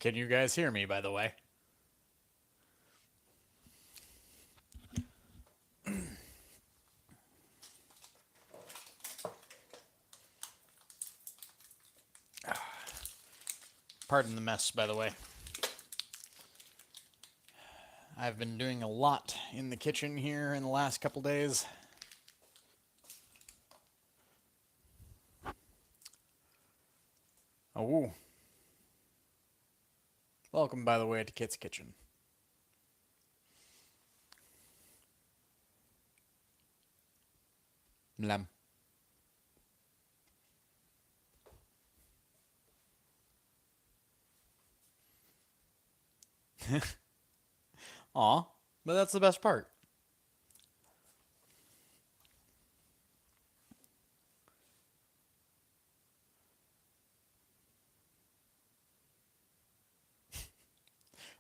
Can you guys hear me, by the way? Pardon the mess, by the way. I've been doing a lot in the kitchen here in the last couple days. Oh, welcome, by the way, to Kit's Kitchen. Lamb. Aw, but that's the best part.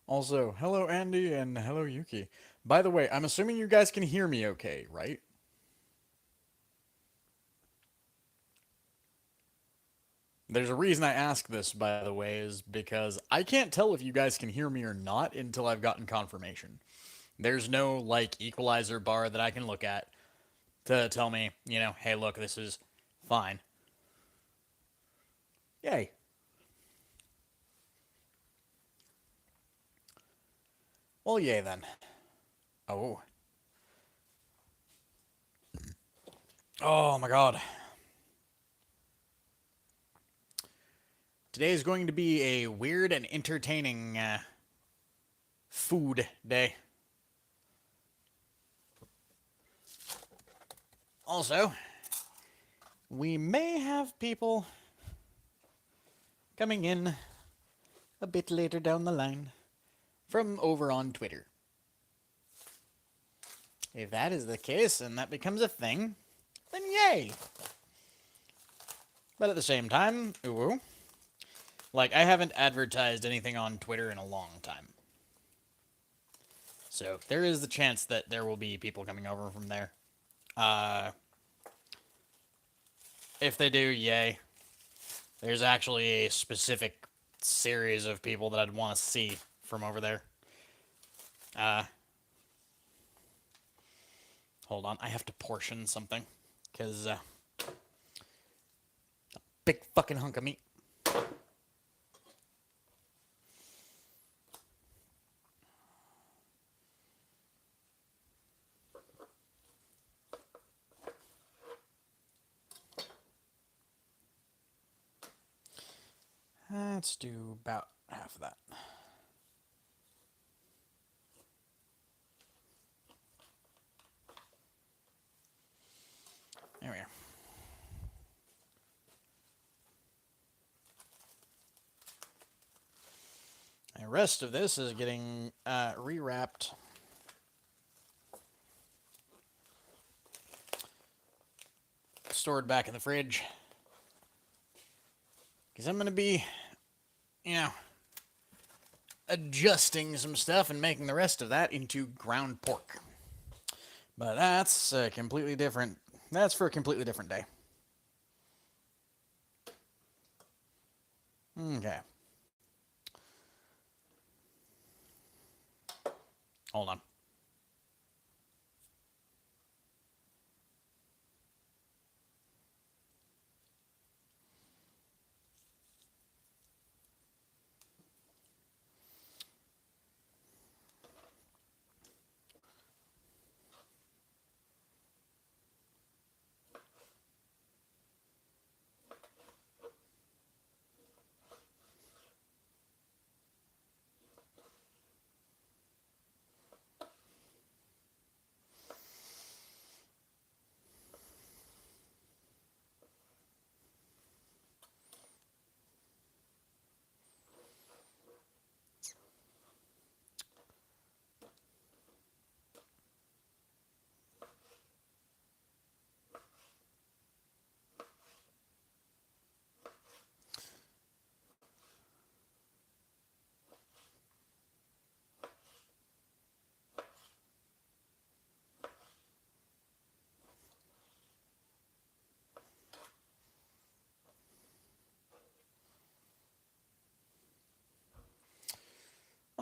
Also, hello Andy and hello Yuki. By the way, I'm assuming you guys can hear me okay, right? There's a reason I ask this, by the way, is because I can't tell if you guys can hear me or not until I've gotten confirmation. There's no, like, equalizer bar that I can look at to tell me, hey, look, this is fine. Yay. Well, yay then. Oh. Oh my god. Today is going to be a weird and entertaining food day. Also, we may have people coming in a bit later down the line from over on Twitter. If that is the case and that becomes a thing, then yay! But at the same time, ooh, like, I haven't advertised anything on Twitter in a long time. So there is the chance that there will be people coming over from there. If they do, yay. There's actually a specific series of people that I'd want to see from over there. Hold on, I have to portion something. Because, big fucking hunk of meat. Let's do about half of that. There we are. The rest of this is getting rewrapped. Stored back in the fridge. Because I'm going to be, adjusting some stuff and making the rest of that into ground pork. But that's completely different. That's for a completely different day. Okay. Hold on.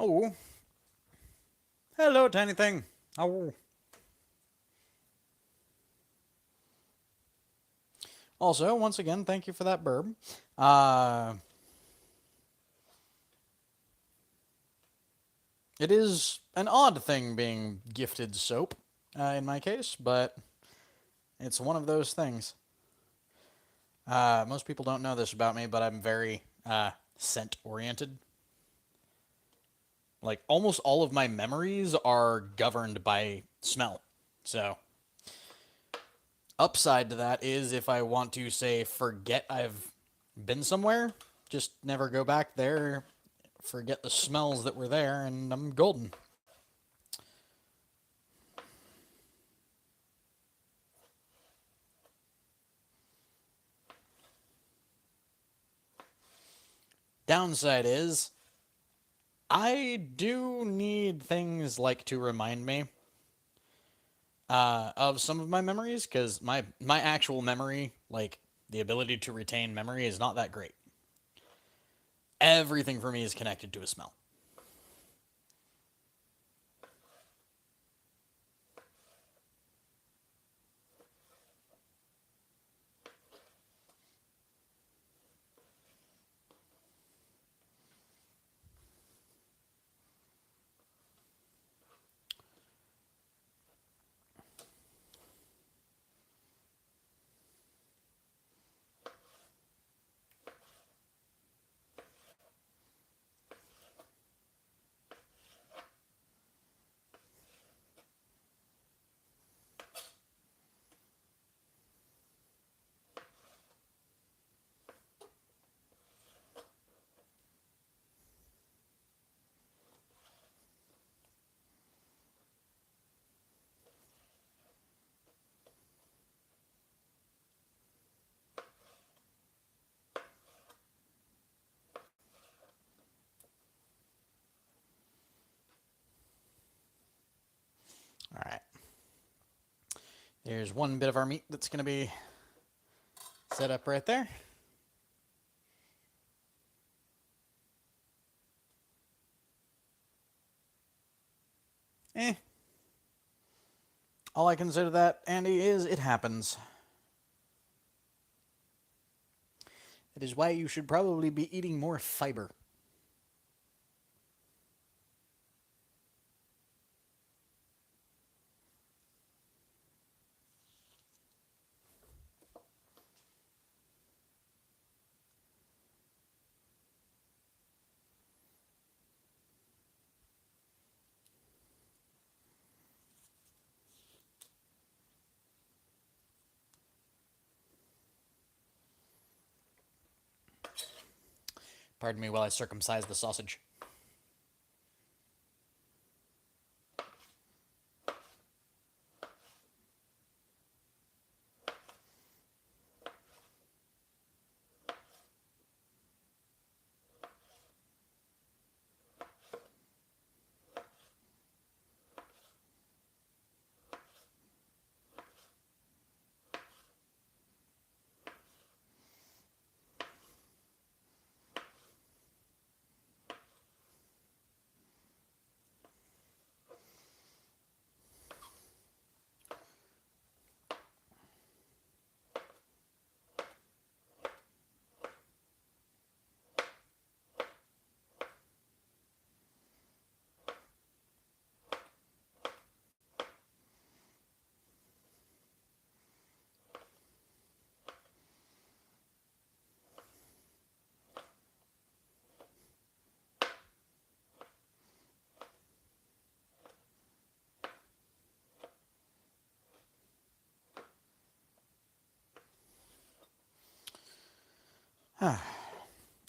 Oh. Hello, tiny thing. Oh. Also, once again, thank you for that burb. It is an odd thing being gifted soap, in my case, but it's one of those things. Most people don't know this about me, but I'm very scent-oriented. Like, almost all of my memories are governed by smell. So, upside to that is if I want to, say, forget I've been somewhere, just never go back there, forget the smells that were there, and I'm golden. Downside is, I do need things like to remind me of some of my memories, because my actual memory, like the ability to retain memory, is not that great. Everything for me is connected to a smell. All right. There's one bit of our meat that's going to be set up right there. Eh. All I consider that, Andy, is it happens. That is why you should probably be eating more fiber. Pardon me while I circumcise the sausage.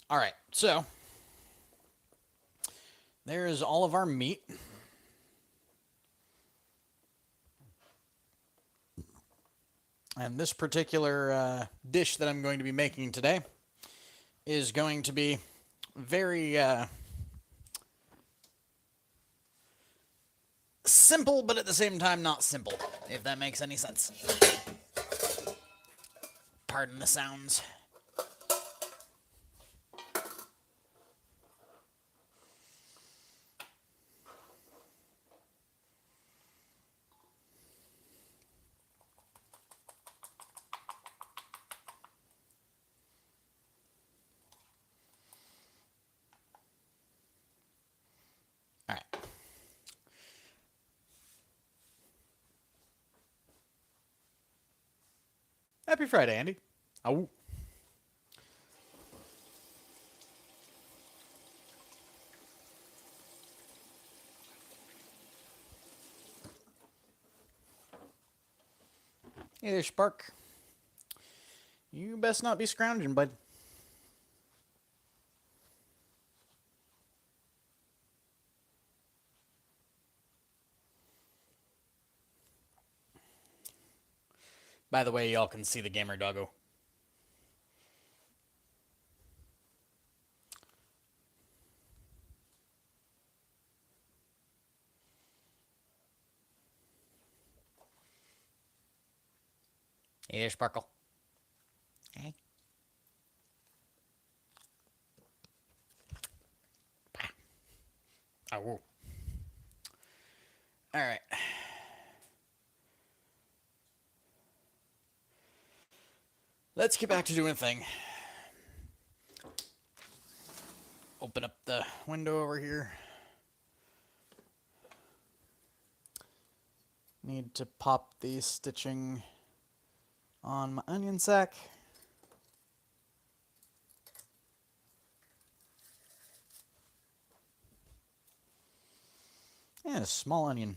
All right, so there's all of our meat. And this particular dish that I'm going to be making today is going to be very simple, but at the same time not simple, if that makes any sense. Pardon the sounds. Happy Friday, Andy. Oh. Hey there, Spark. You best not be scrounging, bud. By the way, y'all can see the gamer doggo. Hey there, Sparkle. Hey. Oh. All right. Let's get back to doing a thing. Open up the window over here. Need to pop the stitching on my onion sack. Yeah, a small onion.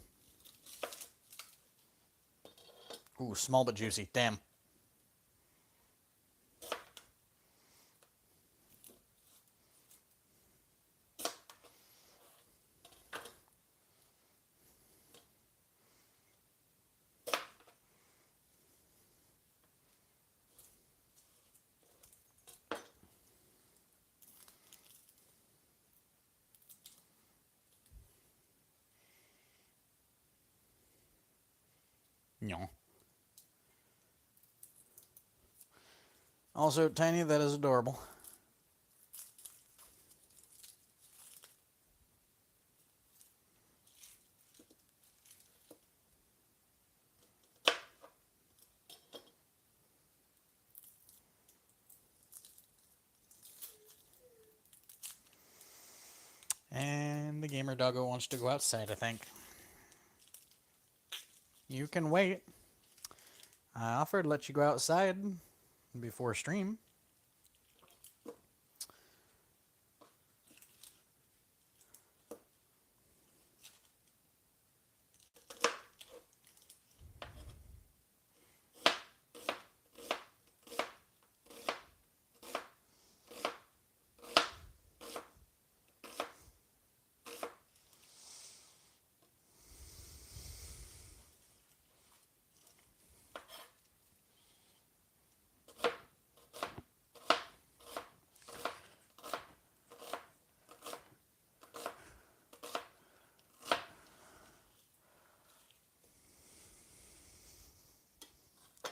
Ooh, small but juicy. Damn. No. Also tiny, that is adorable. And the gamer doggo wants to go outside, I think. You can wait. I offered to let you go outside before stream.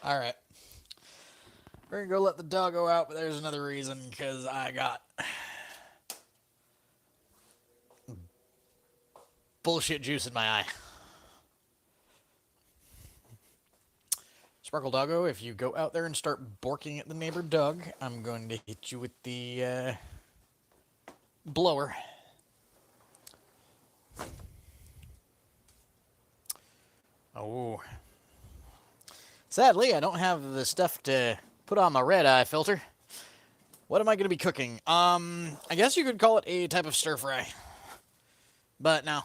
All right. We're going to go let the doggo out, but there's another reason, because I got bullshit juice in my eye. Sparkle Doggo, if you go out there and start borking at the neighbor dog, I'm going to hit you with the blower. Oh. Sadly, I don't have the stuff to put on my red eye filter. What am I going to be cooking? I guess you could call it a type of stir fry. But no.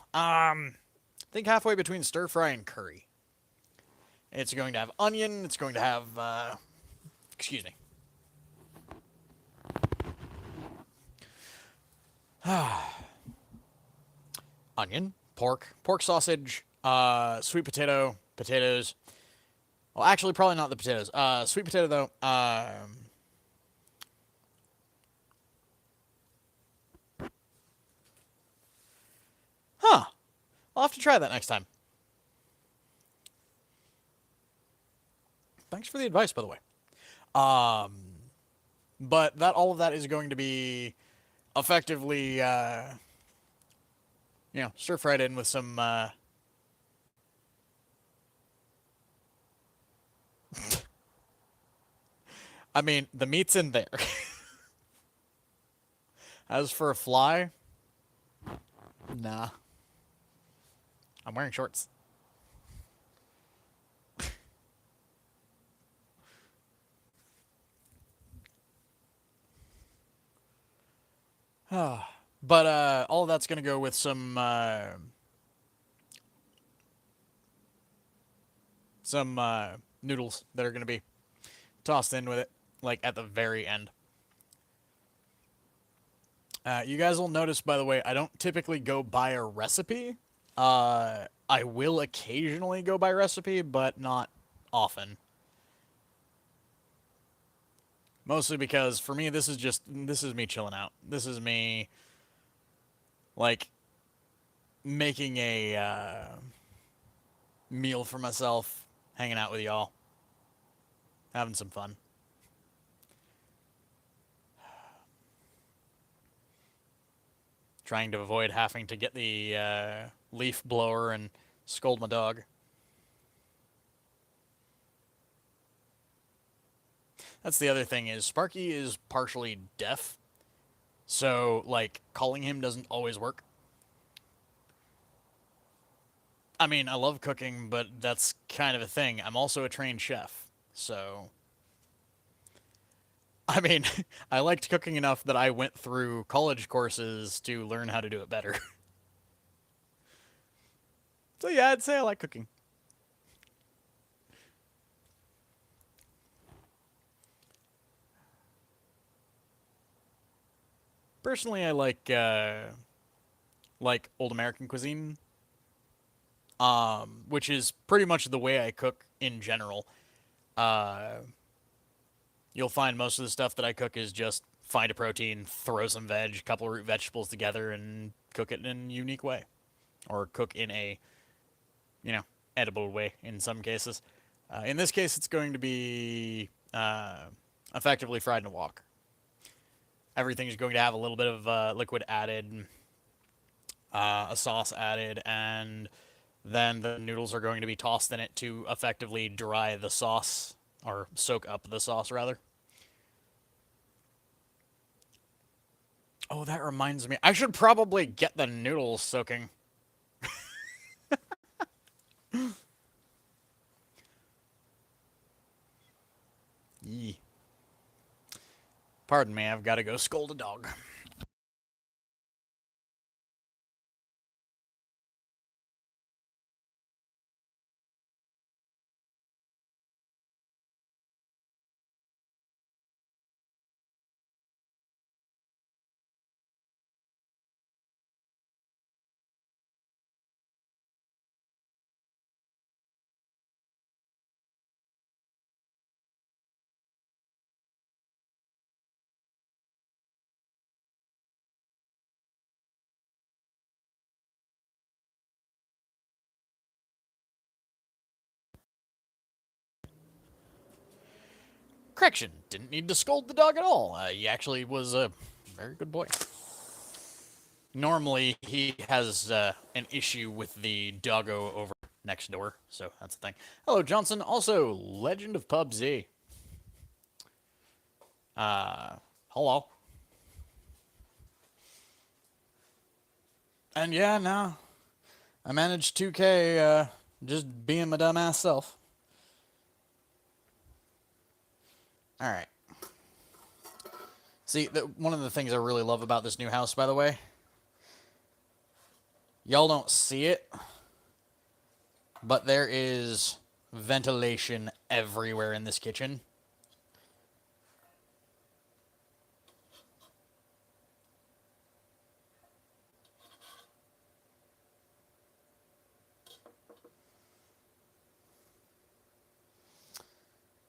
Think halfway between stir fry and curry. It's going to have onion. It's going to have, excuse me. Onion, pork sausage, sweet potato, potatoes. Well, actually, probably not the potatoes. Sweet potato, though. Huh. I'll have to try that next time. Thanks for the advice, by the way. But all of that is going to be effectively, stir fried in with some, I mean, the meat's in there. As for a fly, nah. I'm wearing shorts. But all of that's gonna go with some noodles that are gonna be tossed in with it, like at the very end. You guys will notice, by the way, I don't typically go by a recipe. I will occasionally go by recipe, but not often. Mostly because for me, this is me chilling out. This is me like making a meal for myself, hanging out with y'all, having some fun. Trying to avoid having to get the leaf blower and scold my dog. That's the other thing is Sparky is partially deaf, so like calling him doesn't always work. I mean, I love cooking, but that's kind of a thing. I'm also a trained chef, so I mean, I liked cooking enough that I went through college courses to learn how to do it better. So yeah, I'd say I like cooking. Personally, I like old American cuisine, which is pretty much the way I cook in general. Uh, you'll find most of the stuff that I cook is just find a protein, throw some veg, couple root vegetables together, and cook it in a unique way, or cook in a you know edible way in some cases. In this case, it's going to be effectively fried in a wok. Everything's going to have a little bit of liquid added, a sauce added, and then the noodles are going to be tossed in it to effectively dry the sauce, or soak up the sauce, rather. Oh, that reminds me. I should probably get the noodles soaking. Yee. Pardon me, I've got to go scold a dog. Correction, didn't need to scold the dog at all. He actually was a very good boy. Normally, he has an issue with the doggo over next door, so that's the thing. Hello, Johnson. Also, Legend of PUBG. Hello. And yeah, no, I managed 2K just being my dumbass self. All right. See, one of the things I really love about this new house, by the way, y'all don't see it, but there is ventilation everywhere in this kitchen.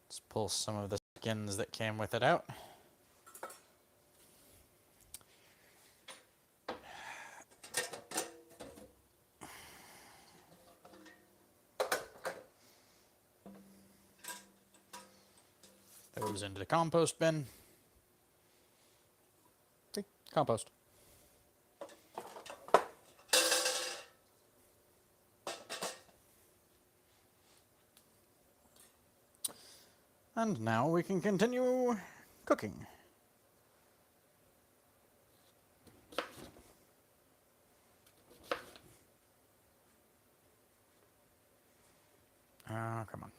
Let's pull some of the skins that came with it out. Those into the compost bin. See, compost. And now we can continue cooking. Come on.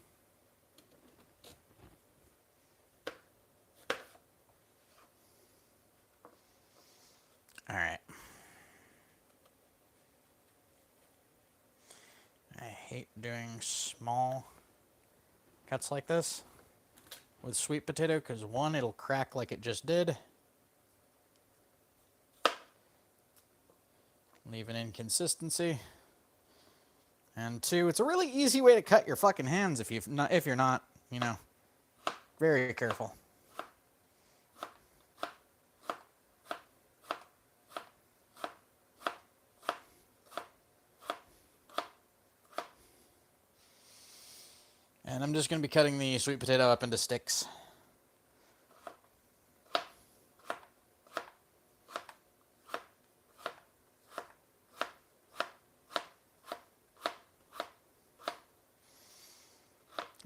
hate doing small cuts like this with sweet potato because one, it'll crack like it just did. Leave an inconsistency. And two, it's a really easy way to cut your fucking hands if you're not, you know, very careful. And I'm just going to be cutting the sweet potato up into sticks.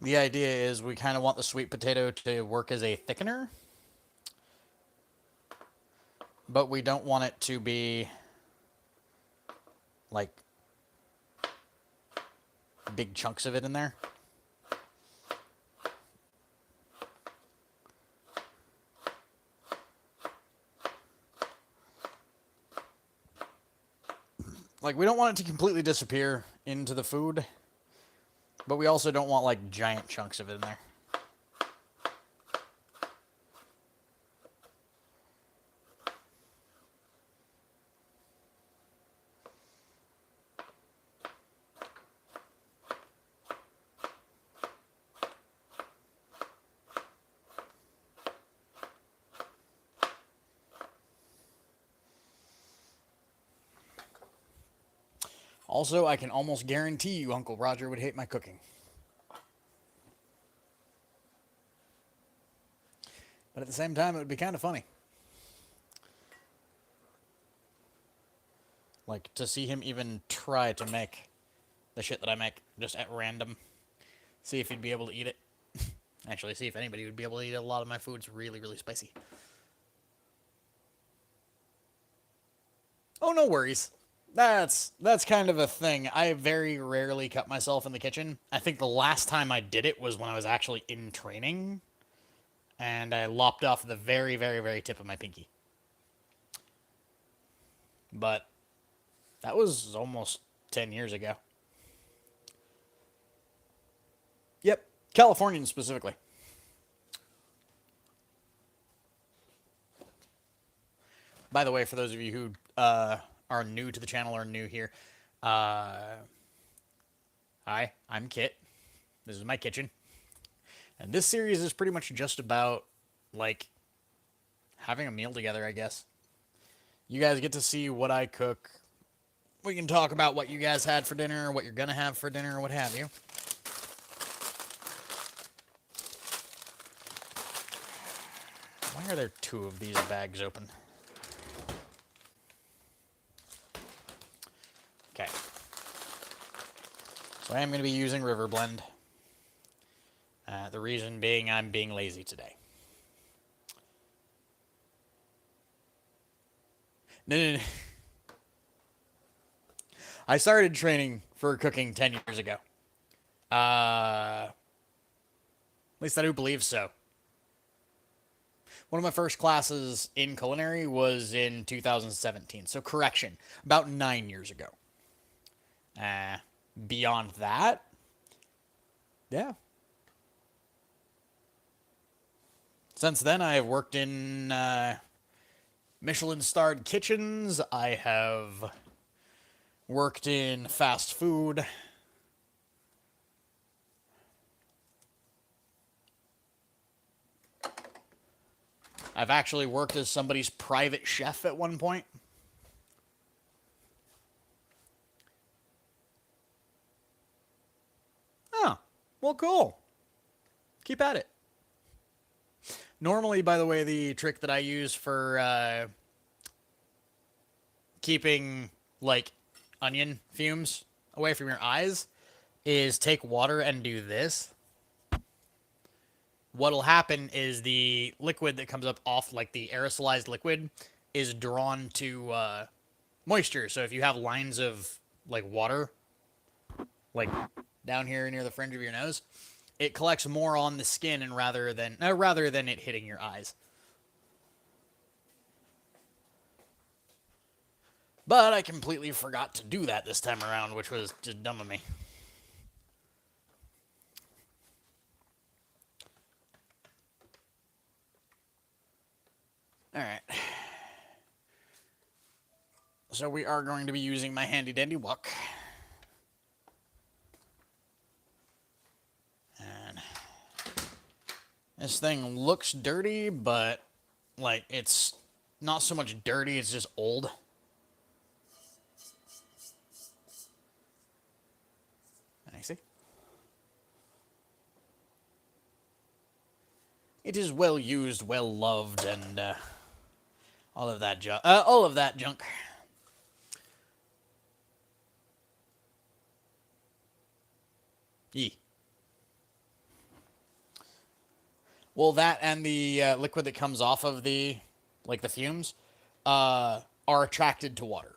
The idea is we kind of want the sweet potato to work as a thickener, but we don't want it to be like big chunks of it in there. Like, we don't want it to completely disappear into the food, but we also don't want, like, giant chunks of it in there. Also, I can almost guarantee you Uncle Roger would hate my cooking. But at the same time, it would be kind of funny. Like, to see him even try to make the shit that I make just at random. See if he'd be able to eat it. Actually, see if anybody would be able to eat it. A lot of my food's really, really spicy. Oh, no worries. That's kind of a thing. I very rarely cut myself in the kitchen. I think the last time I did it was when I was actually in training. And I lopped off the very, very, very tip of my pinky. But that was almost 10 years ago. Yep, Californian specifically. By the way, for those of you who are new to the channel or new here, hi, I'm Kit. This is my kitchen. And this series is pretty much just about, like, having a meal together, I guess. You guys get to see what I cook. We can talk about what you guys had for dinner, what you're going to have for dinner, or what have you. Why are there two of these bags open? Okay. So I am going to be using River Blend. The reason being I'm being lazy today. No. I started training for cooking 10 years ago. At least I do believe so. One of my first classes in culinary was in 2017. So correction, about 9 years ago. Beyond that, yeah. Since then, I have worked in Michelin-starred kitchens. I have worked in fast food. I've actually worked as somebody's private chef at one point. Oh, well, cool. Keep at it. Normally, by the way, the trick that I use for keeping, like, onion fumes away from your eyes is take water and do this. What'll happen is the liquid that comes up off, like the aerosolized liquid, is drawn to moisture. So if you have lines of, like, water, like, down here near the fringe of your nose, it collects more on the skin and rather than it hitting your eyes. But I completely forgot to do that this time around, which was just dumb of me. Alright. So we are going to be using my handy dandy wok. And this thing looks dirty, but like it's not so much dirty, it's just old. I see. It is well used, well loved, and all of that junk. All of that junk. Yee. Well, that and the liquid that comes off of the, like the fumes, are attracted to water.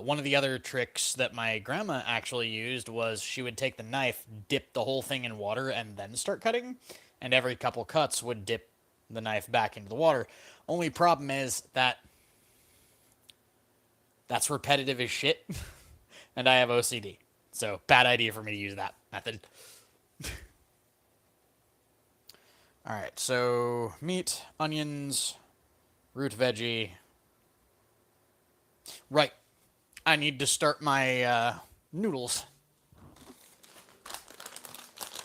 One of the other tricks that my grandma actually used was she would take the knife, dip the whole thing in water, and then start cutting. And every couple cuts would dip the knife back into the water. Only problem is that that's repetitive as shit, and I have OCD. So, bad idea for me to use that method. Alright, so meat, onions, root veggie. Right. I need to start my noodles.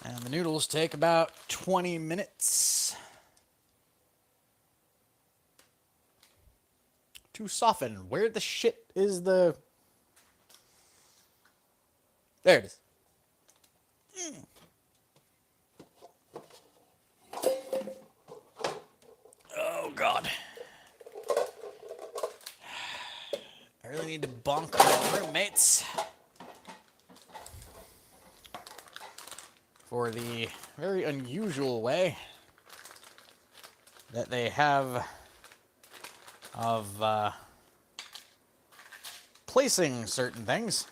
And the noodles take about 20 minutes to soften. Where the shit is the... There it is. Oh, God. I really need to bonk my roommates for the very unusual way that they have of placing certain things.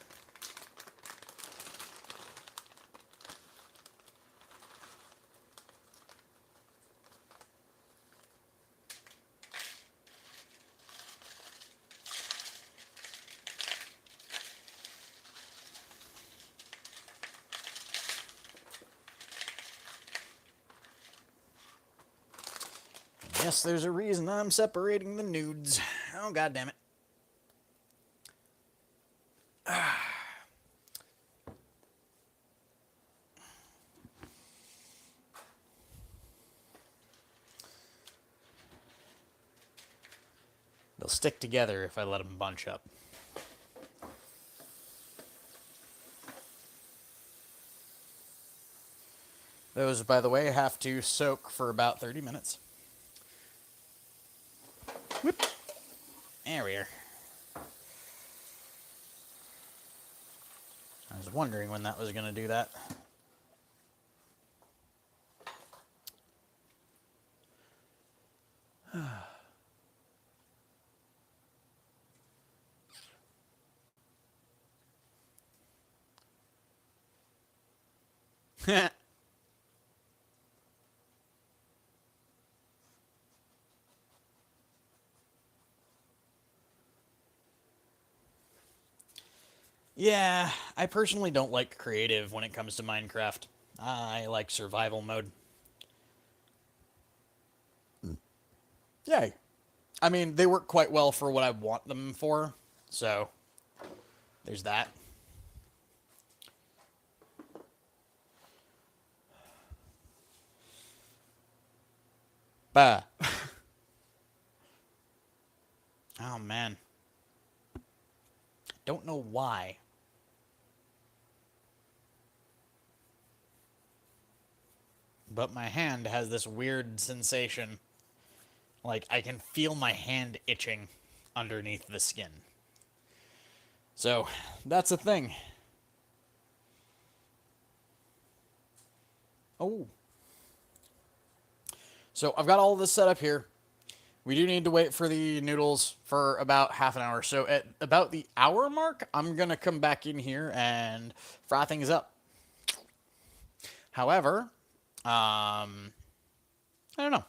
Yes, there's a reason I'm separating the nudes. Oh, God damn it. They'll stick together if I let them bunch up. Those, by the way, have to soak for about 30 minutes. Whoop. There we are. I was wondering when that was going to do that. Yeah, I personally don't like creative when it comes to Minecraft. I like survival mode. Yay. I mean, they work quite well for what I want them for, so there's that. Bah. Oh, man. Don't know why. But my hand has this weird sensation. Like, I can feel my hand itching underneath the skin. So, that's a thing. Oh. So, I've got all this set up here. We do need to wait for the noodles for about half an hour. So, at about the hour mark, I'm going to come back in here and fry things up. However, I don't know.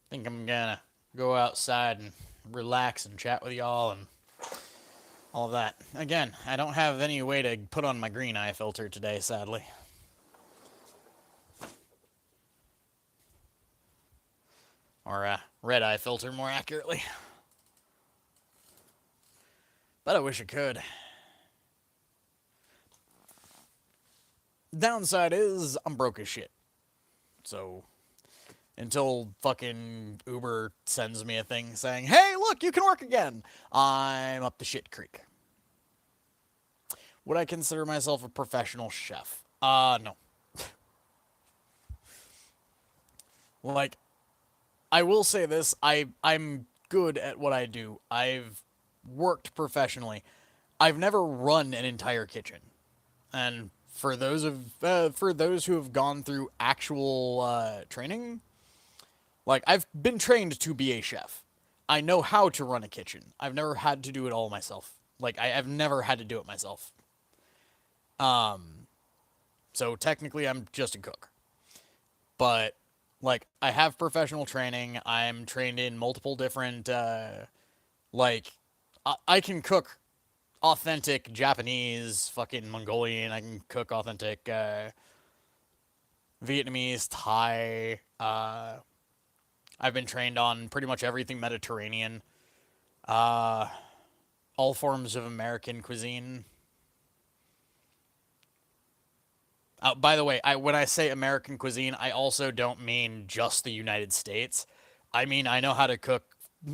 I think I'm gonna go outside and relax and chat with y'all and all of that. Again, I don't have any way to put on my green eye filter today, sadly. or red eye filter more accurately. But I wish I could. Downside is I'm broke as shit. So until fucking Uber sends me a thing saying, "Hey, look, you can work again," I'm up the shit creek. Would I consider myself a professional chef? No. Like, I will say this: I'm good at what I do. I've worked professionally. I've never run an entire kitchen, and for those who have gone through actual training, like I've been trained to be a chef. I know how to run a kitchen. I've never had to do it all myself. Like I've never had to do it myself. So technically, I'm just a cook. But like I have professional training. I'm trained in multiple different like I can cook authentic Japanese, fucking Mongolian. I can cook authentic Vietnamese, Thai. I've been trained on pretty much everything Mediterranean. Uh, all forms of American cuisine. By the way, when I say American cuisine, I also don't mean just the United States. I mean I know how to cook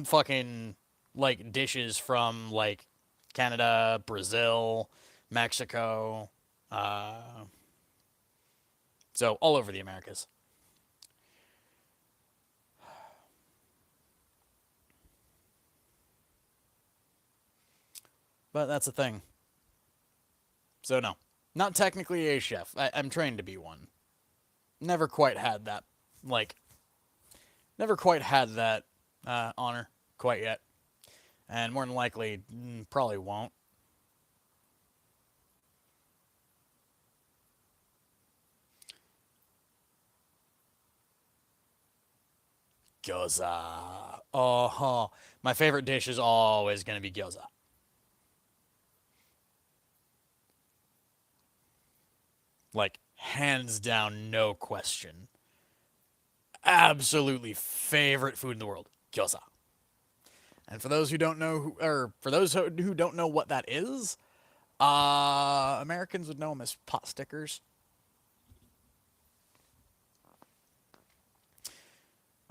fucking like dishes from like Canada, Brazil, Mexico, uh, so all over the Americas. But that's the thing. So no, not technically a chef. I'm trained to be one. Never quite had that, like, never quite had that honor quite yet, and more than likely probably won't. Gyoza. Oh, huh. My favorite dish is always gonna be gyoza. Like hands down, no question. Absolutely favorite food in the world, gyoza. And for those who don't know, or for those who don't know what that is, Americans would know them as pot stickers.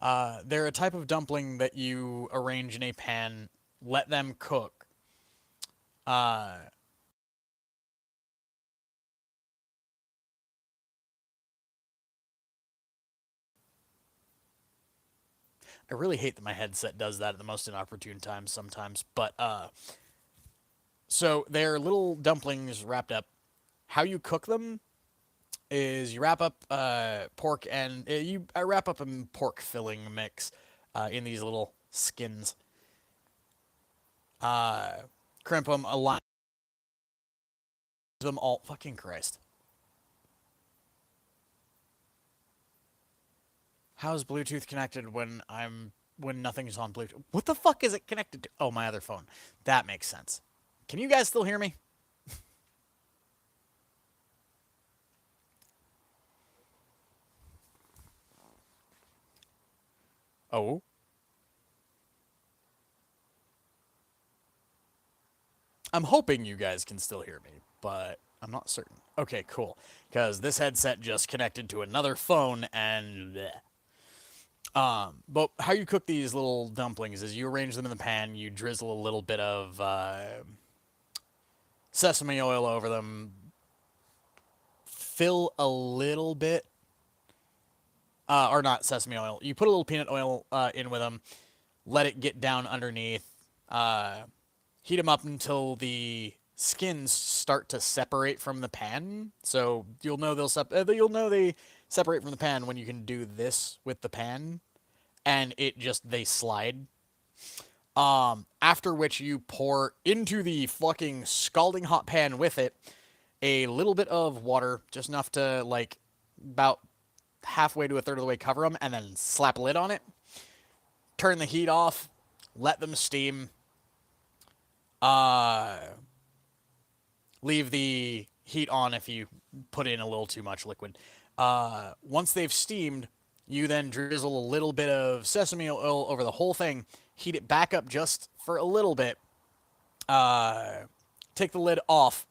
They're a type of dumpling that you arrange in a pan, let them cook. Uh, I really hate that my headset does that at the most inopportune times sometimes, but so they're little dumplings wrapped up. How you cook them is you wrap up pork and I wrap up a pork filling mix in these little skins. Uh, Crimp them, align them all. Fucking Christ! How's Bluetooth connected when nothing's on Bluetooth? What the fuck is it connected to? Oh, my other phone. That makes sense. Can you guys still hear me? Oh, I'm hoping you guys can still hear me, but I'm not certain. Okay, cool. Because this headset just connected to another phone and. Bleh. But how you cook these little dumplings is you arrange them in the pan, you drizzle a little bit of sesame oil over them, fill a little bit, or not sesame oil. You put a little peanut oil in with them, let it get down underneath, uh, heat them up until the skins start to separate from the pan. So you'll know they separate from the pan when you can do this with the pan, and they slide. After which you pour into the fucking scalding hot pan with it a little bit of water, just enough to like about halfway to a third of the way cover them, and then slap a lid on it. Turn the heat off, let them steam. Uh, Leave the heat on if you put in a little too much liquid. Once they've steamed, You then drizzle a little bit of sesame oil over the whole thing, heat it back up just for a little bit, uh, take the lid off,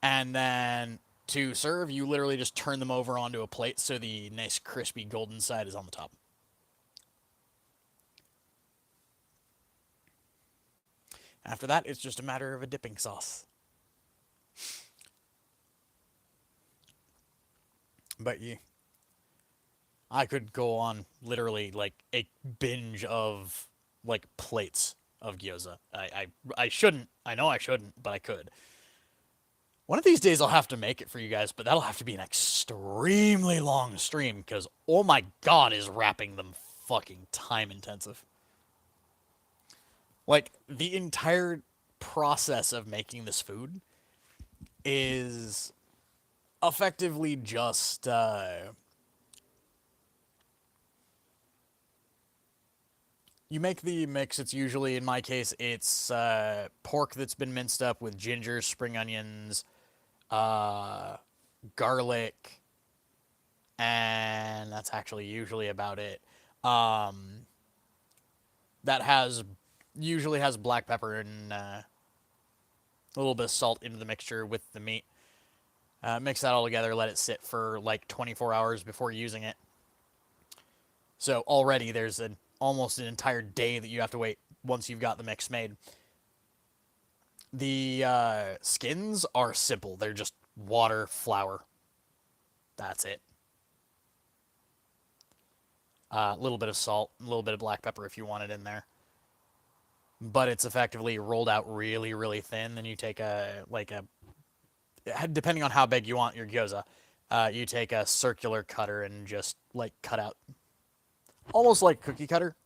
and then to serve, you literally just turn them over onto a plate so the nice crispy golden side is on the top. After that, it's just a matter of a dipping sauce. But yeah, I could go on literally like a binge of like plates of gyoza. I shouldn't. I know I shouldn't, but I could. One of these days I'll have to make it for you guys, but that'll have to be an extremely long stream because oh my god, is wrapping them fucking time intensive. Like the entire process of making this food is effectively just you make the mix. It's usually, in my case, it's pork that's been minced up with ginger, spring onions, uh, garlic, and that's actually usually about it. Um, that has usually has black pepper and a little bit of salt into the mixture with the meat. Mix that all together, let it sit for like 24 hours before using it. So already there's almost an entire day that you have to wait once you've got the mix made. The skins are simple. They're just water, flour. That's it. A little bit of salt, a little bit of black pepper if you want it in there. But it's effectively rolled out really, really thin. Then you take depending on how big you want your gyoza, you take a circular cutter and just like cut out, almost like cookie cutter.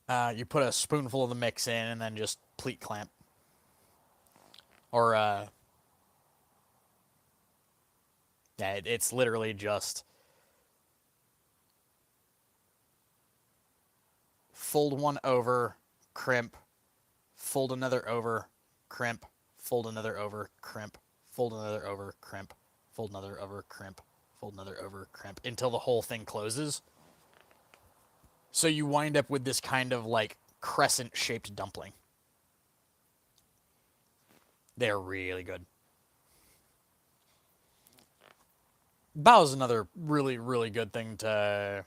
You put a spoonful of the mix in and then just pleat clamp. Or, yeah, it's literally just fold one over, crimp, fold another over, crimp, fold another over, crimp, fold another over, crimp, fold another over, crimp, fold another over, crimp, until the whole thing closes. So you wind up with this kind of like crescent-shaped dumpling. They're really good. Bao is another really, really good thing to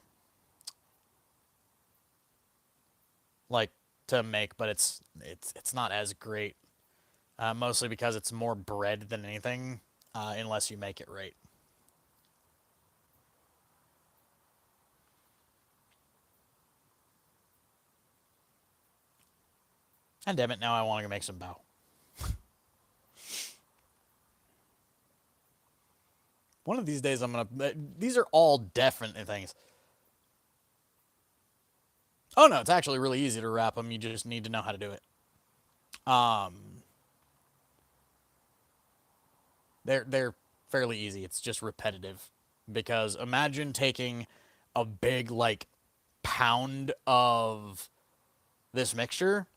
like to make, but it's not as great. Mostly because it's more bread than anything, unless you make it right. And damn it, now I want to make some bao. One of these days I'm gonna. These are all definite things. Oh no, it's actually really easy to wrap them. You just need to know how to do it. Um, they're fairly easy. It's just repetitive. Because imagine taking a big like pound of this mixture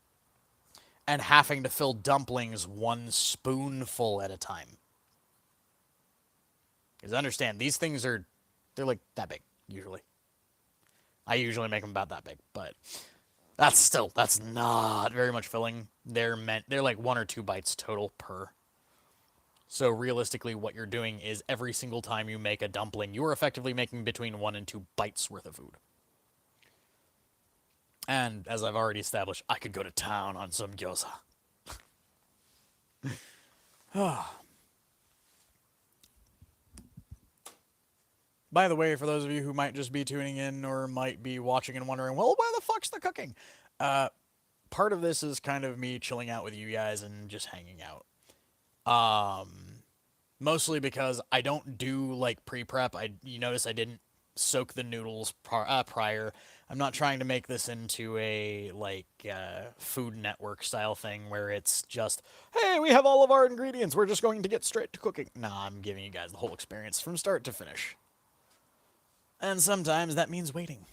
and having to fill dumplings one spoonful at a time. Because understand, these things they're like that big usually. I usually make them about that big, but that's not very much filling. They're like 1 or 2 bites total per. So realistically, what you're doing is every single time you make a dumpling, you are effectively making between 1 and 2 bites worth of food. And as I've already established, I could go to town on some gyoza. By the way, for those of you who might just be tuning in or might be watching and wondering, well, where the fuck's the cooking? Uh, Part of this is kind of me chilling out with you guys and just hanging out. Mostly because I don't do like pre-prep. You notice I didn't soak the noodles prior. I'm not trying to make this into a like Food Network style thing where it's just, hey, we have all of our ingredients. We're just going to get straight to cooking. Nah, I'm giving you guys the whole experience from start to finish. And sometimes that means waiting.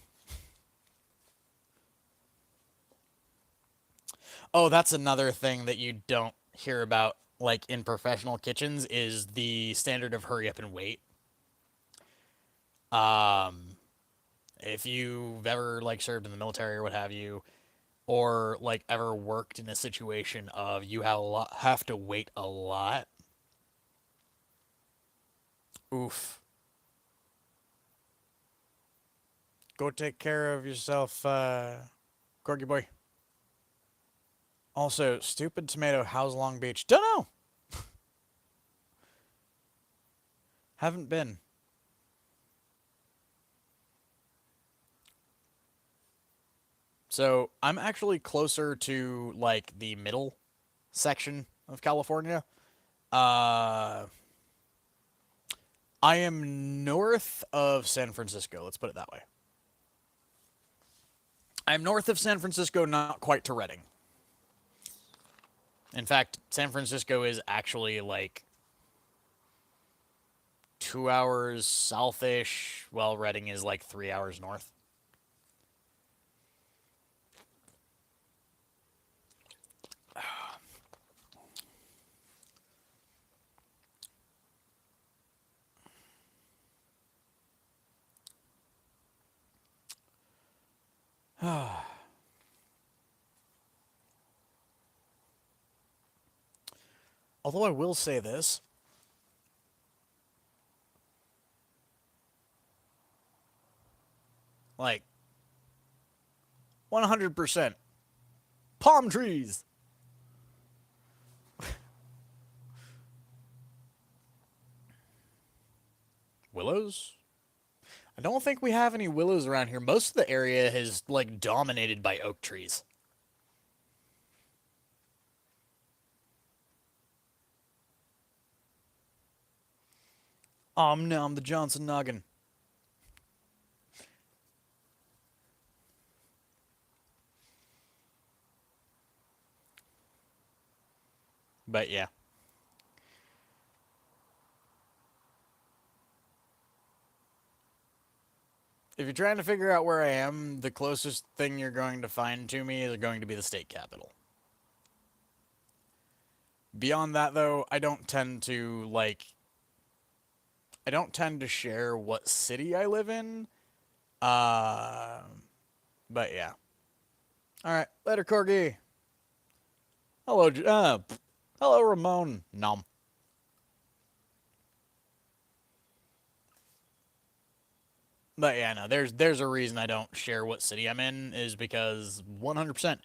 Oh, that's another thing that you don't hear about like in professional kitchens is the standard of hurry up and wait. Um, if you've ever like served in the military or what have you, or like ever worked in a situation of you have to wait a lot. Oof. Go take care of yourself, Corgi boy. Also, stupid tomato. How's Long Beach? Don't know. Haven't been. So I'm actually closer to like the middle section of California. Uh, I am north of San Francisco. Let's put it that way. I'm north of San Francisco, not quite to Redding. In fact, San Francisco is actually like 2 hours southish, while Redding is like 3 hours north. Although I will say this, like 100% palm trees. Willows? I don't think we have any willows around here. Most of the area is like dominated by oak trees. No, I'm the Johnson noggin. But yeah. If you're trying to figure out where I am, the closest thing you're going to find to me is going to be the state capital. Beyond that, though, I don't tend to share what city I live in. Uh, but yeah. All right, later, Corgi. Hello, hello, Ramon. Nom. But yeah, no, there's a reason I don't share what city I'm in is because 100%.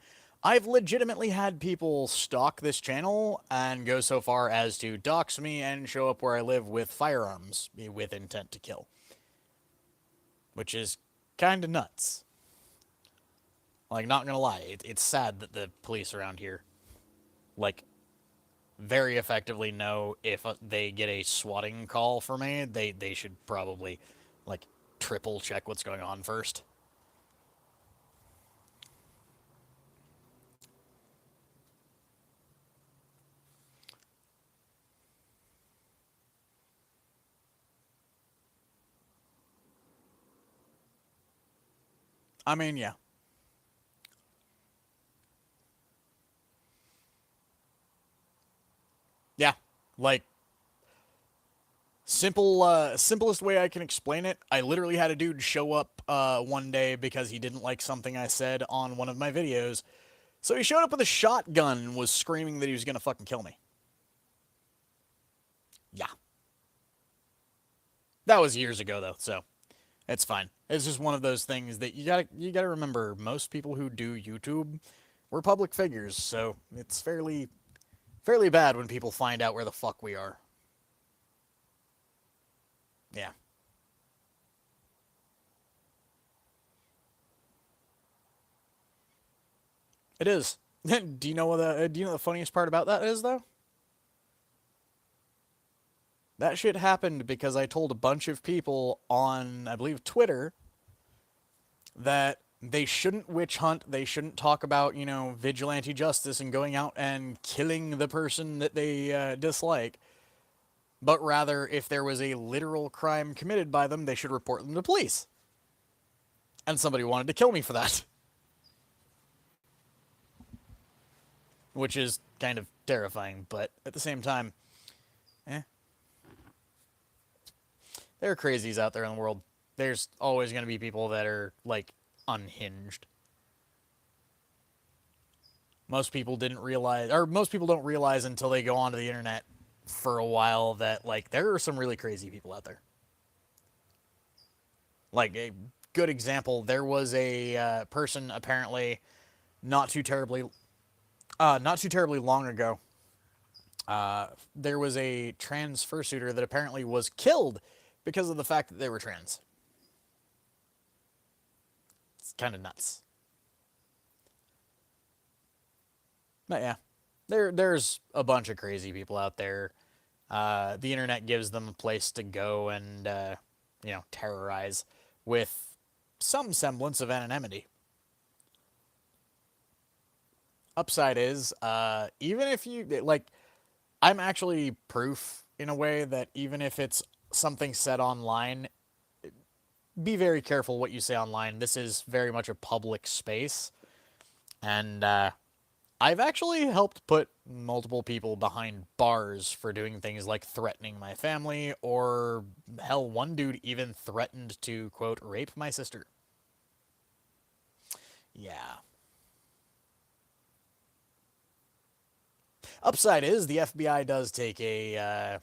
I've legitimately had people stalk this channel and go so far as to dox me and show up where I live with firearms with intent to kill, which is kind of nuts. Like, not gonna lie, it's sad that the police around here, like, very effectively know if they get a swatting call for me, they should probably, like, triple check what's going on first. I mean, yeah. Yeah. Like, simplest way I can explain it, I literally had a dude show up one day because he didn't like something I said on one of my videos. So he showed up with a shotgun and was screaming that he was gonna fucking kill me. Yeah. That was years ago though, so it's fine. It's just one of those things that you gotta remember. Most people who do YouTube were public figures, so it's fairly bad when people find out where the fuck we are. Yeah. It is. Do you know the funniest part about that is though? That shit happened because I told a bunch of people on, I believe, Twitter that they shouldn't witch hunt. They shouldn't talk about, vigilante justice and going out and killing the person that they dislike. But rather, if there was a literal crime committed by them, they should report them to police. And somebody wanted to kill me for that. Which is kind of terrifying, but at the same time, eh. There are crazies out there in the world. there's always going to be people that are, like, unhinged. Most people didn't realize, or most people don't realize until they go onto the internet for a while that, like, there are some really crazy people out there. Like, a good example, there was a person apparently not too terribly, not too terribly long ago. There was a trans fursuiter that apparently was killed because of the fact that they were trans. It's kind of nuts. But yeah, there's a bunch of crazy people out there. The internet gives them a place to go and terrorize with some semblance of anonymity. Upside is, even if you like, I'm actually proof in a way that even if it's something said online, be very careful what you say online. This is very much a public space, and I've actually helped put multiple people behind bars for doing things like threatening my family, or hell, one dude even threatened to, quote, rape my sister. Yeah. Upside is the FBI does take a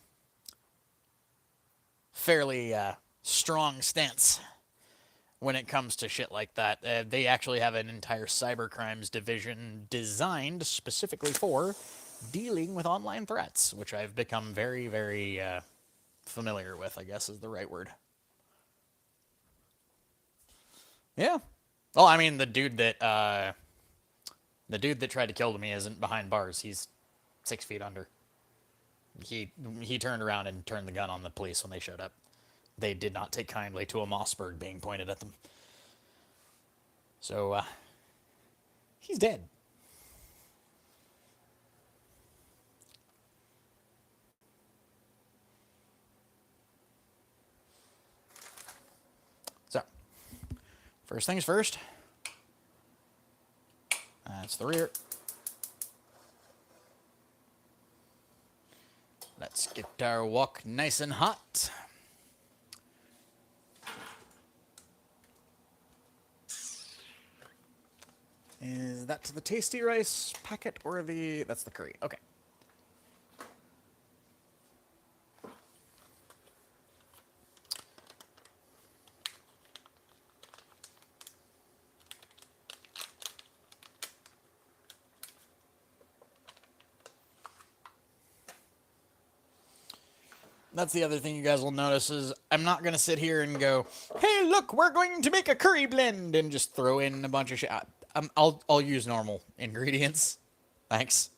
fairly strong stance when it comes to shit like that. They actually have an entire cybercrimes division designed specifically for dealing with online threats, which I've become very, very familiar with, I guess is the right word. Yeah. Well, I mean, the dude that tried to kill me isn't behind bars. He's 6 feet under. He turned around and turned the gun on the police when they showed up. They did not take kindly to a Mossberg being pointed at them. So, he's dead. So, first things first. That's the rear. Let's get our wok nice and hot. Is that the tasty rice packet or the... That's the curry. Okay. That's the other thing you guys will notice is I'm not going to sit here and go, hey, look, we're going to make a curry blend and just throw in a bunch of shit. I'll use normal ingredients. Thanks.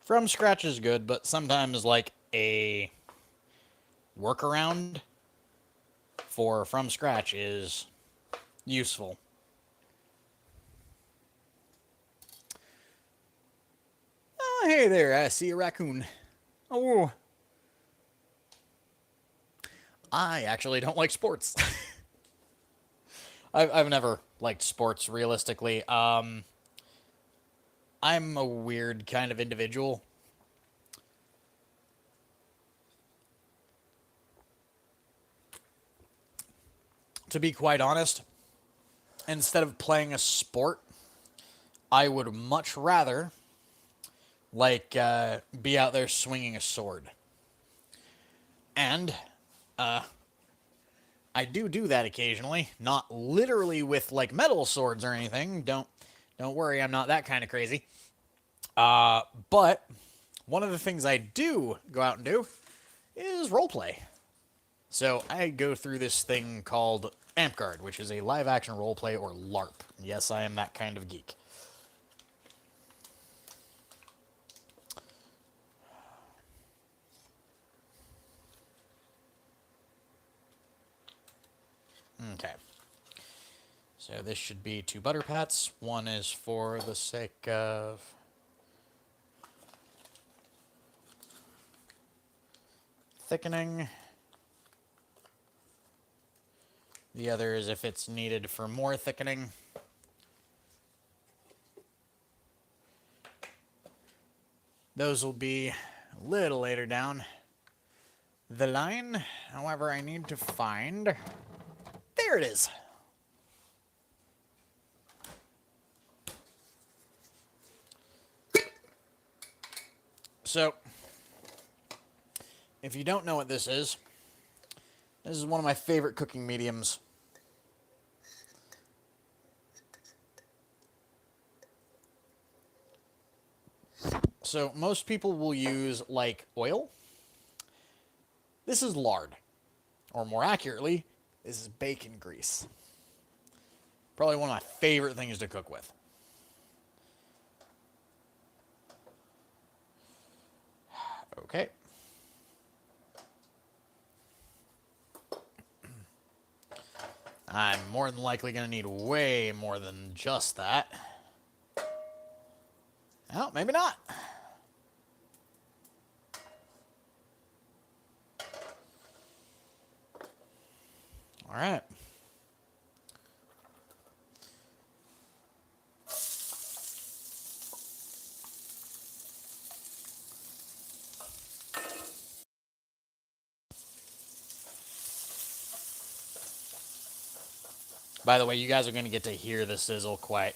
From scratch is good, but sometimes like a workaround for from scratch is useful. Oh, hey there, I see a raccoon. Oh. I actually don't like sports. I've never liked sports, realistically. I'm a weird kind of individual. To be quite honest, instead of playing a sport, I would much rather, like, be out there swinging a sword. And, I do that occasionally. Not literally with, like, metal swords or anything. Don't worry, I'm not that kind of crazy. But one of the things I do go out and do is roleplay. So I go through this thing called AmpGuard, which is a live-action roleplay, or LARP. Yes, I am that kind of geek. Okay. So this should be 2 butter pats. One is for the sake of thickening. The other is if it's needed for more thickening. Those will be a little later down the line. However, I need to find... There it is. So, if you don't know what this is one of my favorite cooking mediums. So, most people will use, like, oil. This is lard. Or more accurately, this is bacon grease. Probably one of my favorite things to cook with. Okay. I'm more than likely going to need way more than just that. Oh, maybe not. All right. By the way, you guys are going to get to hear the sizzle quite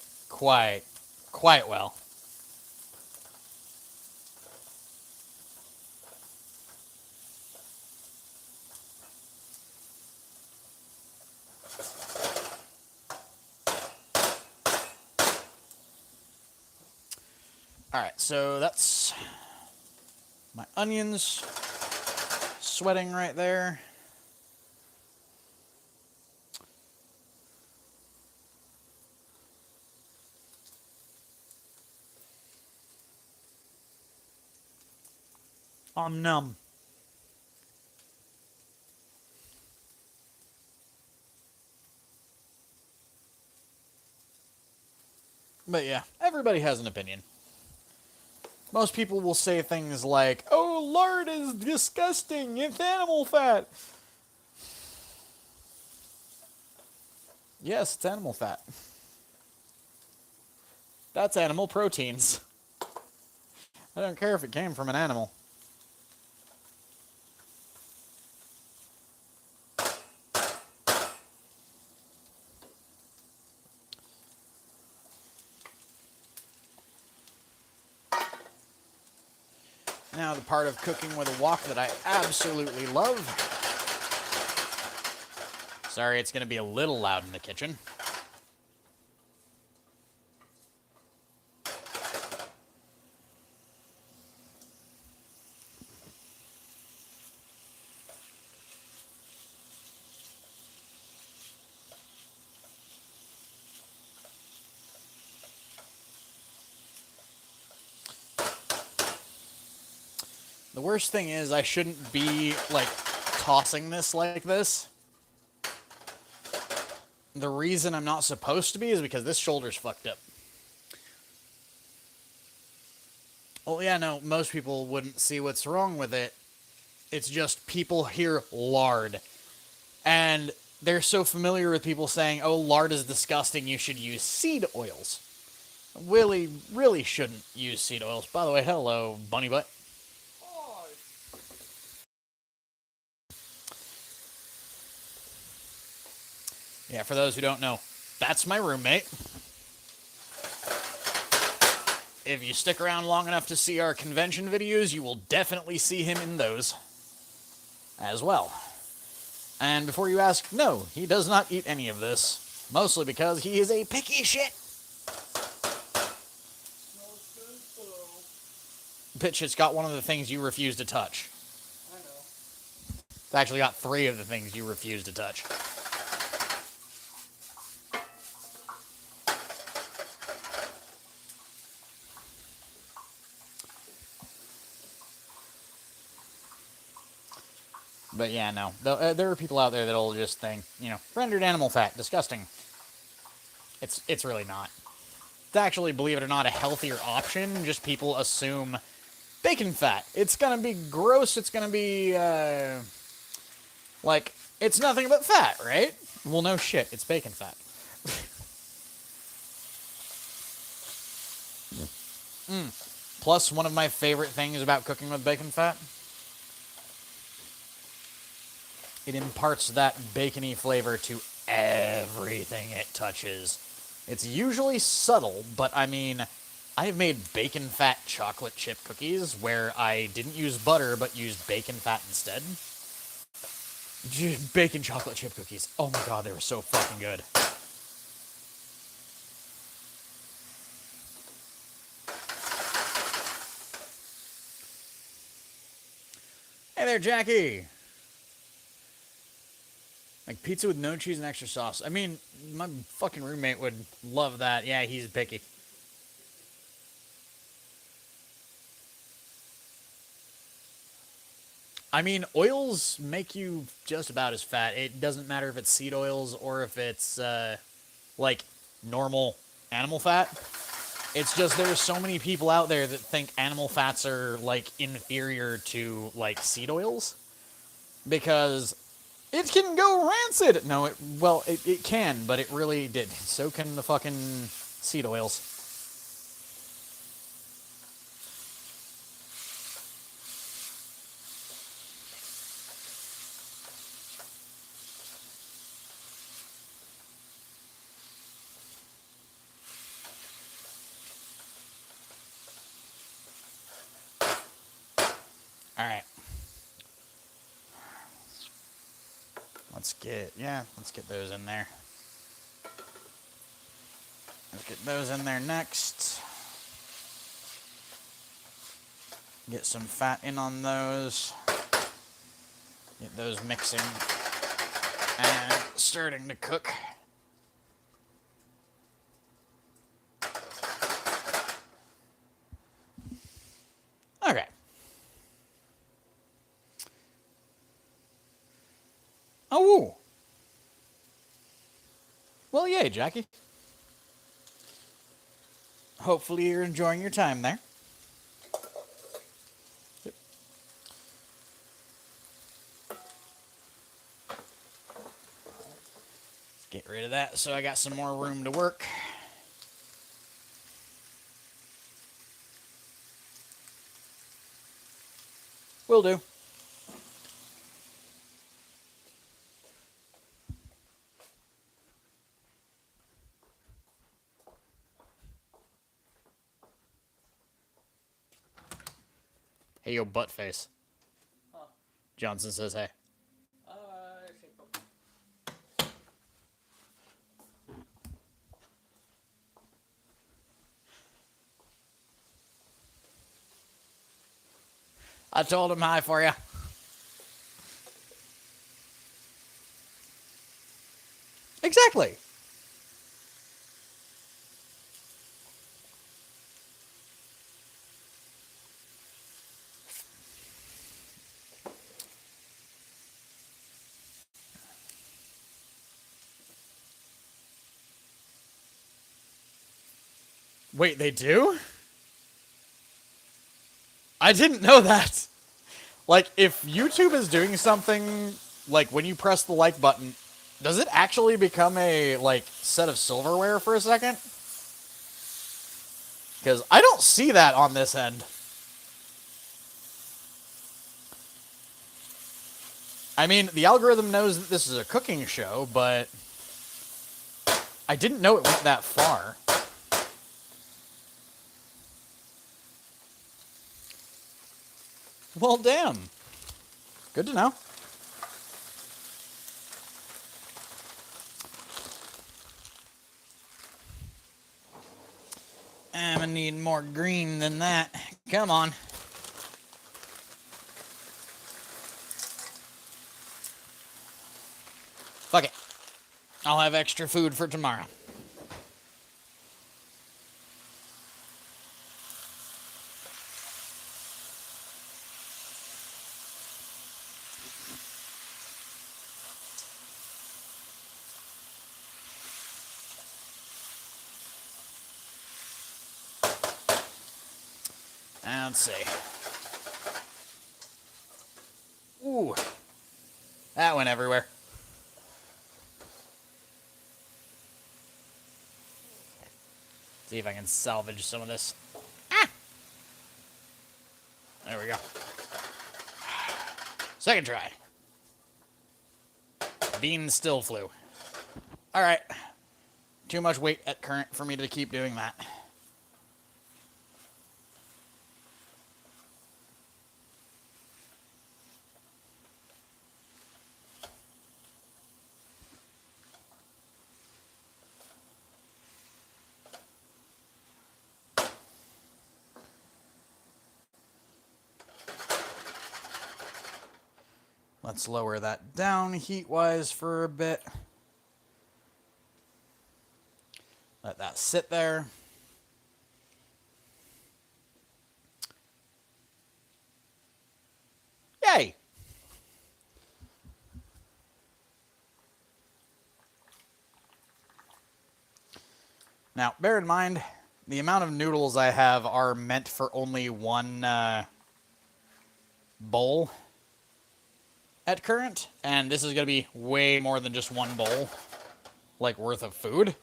well. All right, so that's my onions sweating right there. I'm numb. But yeah, everybody has an opinion. Most people will say things like, "Oh, lard is disgusting. It's animal fat." Yes, it's animal fat. That's animal proteins. I don't care if it came from an animal. Now the part of cooking with a wok that I absolutely love. Sorry, it's going to be a little loud in the kitchen. The worst thing is I shouldn't be, like, tossing this like this. The reason I'm not supposed to be is because this shoulder's fucked up. Well, yeah, no, most people wouldn't see what's wrong with it. It's just people hear lard. And they're so familiar with people saying, "Oh, lard is disgusting, you should use seed oils." Really shouldn't use seed oils. By the way, hello, bunny butt. Yeah, for those who don't know, that's my roommate. If you stick around long enough to see our convention videos, you will definitely see him in those as well. And before you ask, no, he does not eat any of this. Mostly because he is a picky shit. Bitch, it's got one of the things you refuse to touch. I know. It's actually got 3 of the things you refuse to touch. But yeah, no. There are people out there that'll just think, you know, rendered animal fat, disgusting. It's really not. It's actually, believe it or not, a healthier option. Just people assume bacon fat. It's gonna be gross. It's gonna be, like, it's nothing but fat, right? Well, no shit. It's bacon fat. Plus, one of my favorite things about cooking with bacon fat, it imparts that bacony flavor to everything it touches. It's usually subtle, but I mean, I have made bacon fat chocolate chip cookies where I didn't use butter but used bacon fat instead. Bacon chocolate chip cookies. Oh my god, they were so fucking good. Hey there, Jackie. Like pizza with no cheese and extra sauce. I mean, my fucking roommate would love that. Yeah, he's picky. I mean, oils make you just about as fat. It doesn't matter if it's seed oils or if it's like normal animal fat. It's just there's so many people out there that think animal fats are like inferior to like seed oils because it can go rancid. No, it can, but it really did. So can the fucking seed oils. All right. Let's get those in there. Let's get those in there next. Get some fat in on those. Get those mixing and starting to cook. Okay. Oh, woo. Well, yay, Jackie. Hopefully you're enjoying your time there. Yep. Get rid of that so I got some more room to work. Will do. Hey, yo, butt face. Huh. Johnson says hey. I told him hi for you. Exactly. Wait, they do? I didn't know that. Like, if YouTube is doing something, like, when you press the like button, does it actually become a, like, set of silverware for a second? Because I don't see that on this end. I mean, the algorithm knows that this is a cooking show, but I didn't know it went that far. Well, damn. Good to know. I'm gonna need more green than that. Come on. Fuck it. I'll have extra food for tomorrow. Let's see. Ooh. That went everywhere. See if I can salvage some of this. Ah! we go. Second try. Beans still flew. Alright. Too much weight at current for me to keep doing that. Let's lower that down heat-wise for a bit. Let that sit there. Yay! Now, bear in mind, the amount of noodles I have are meant for only one bowl at current, and this is going to be way more than just one bowl, like, worth of food.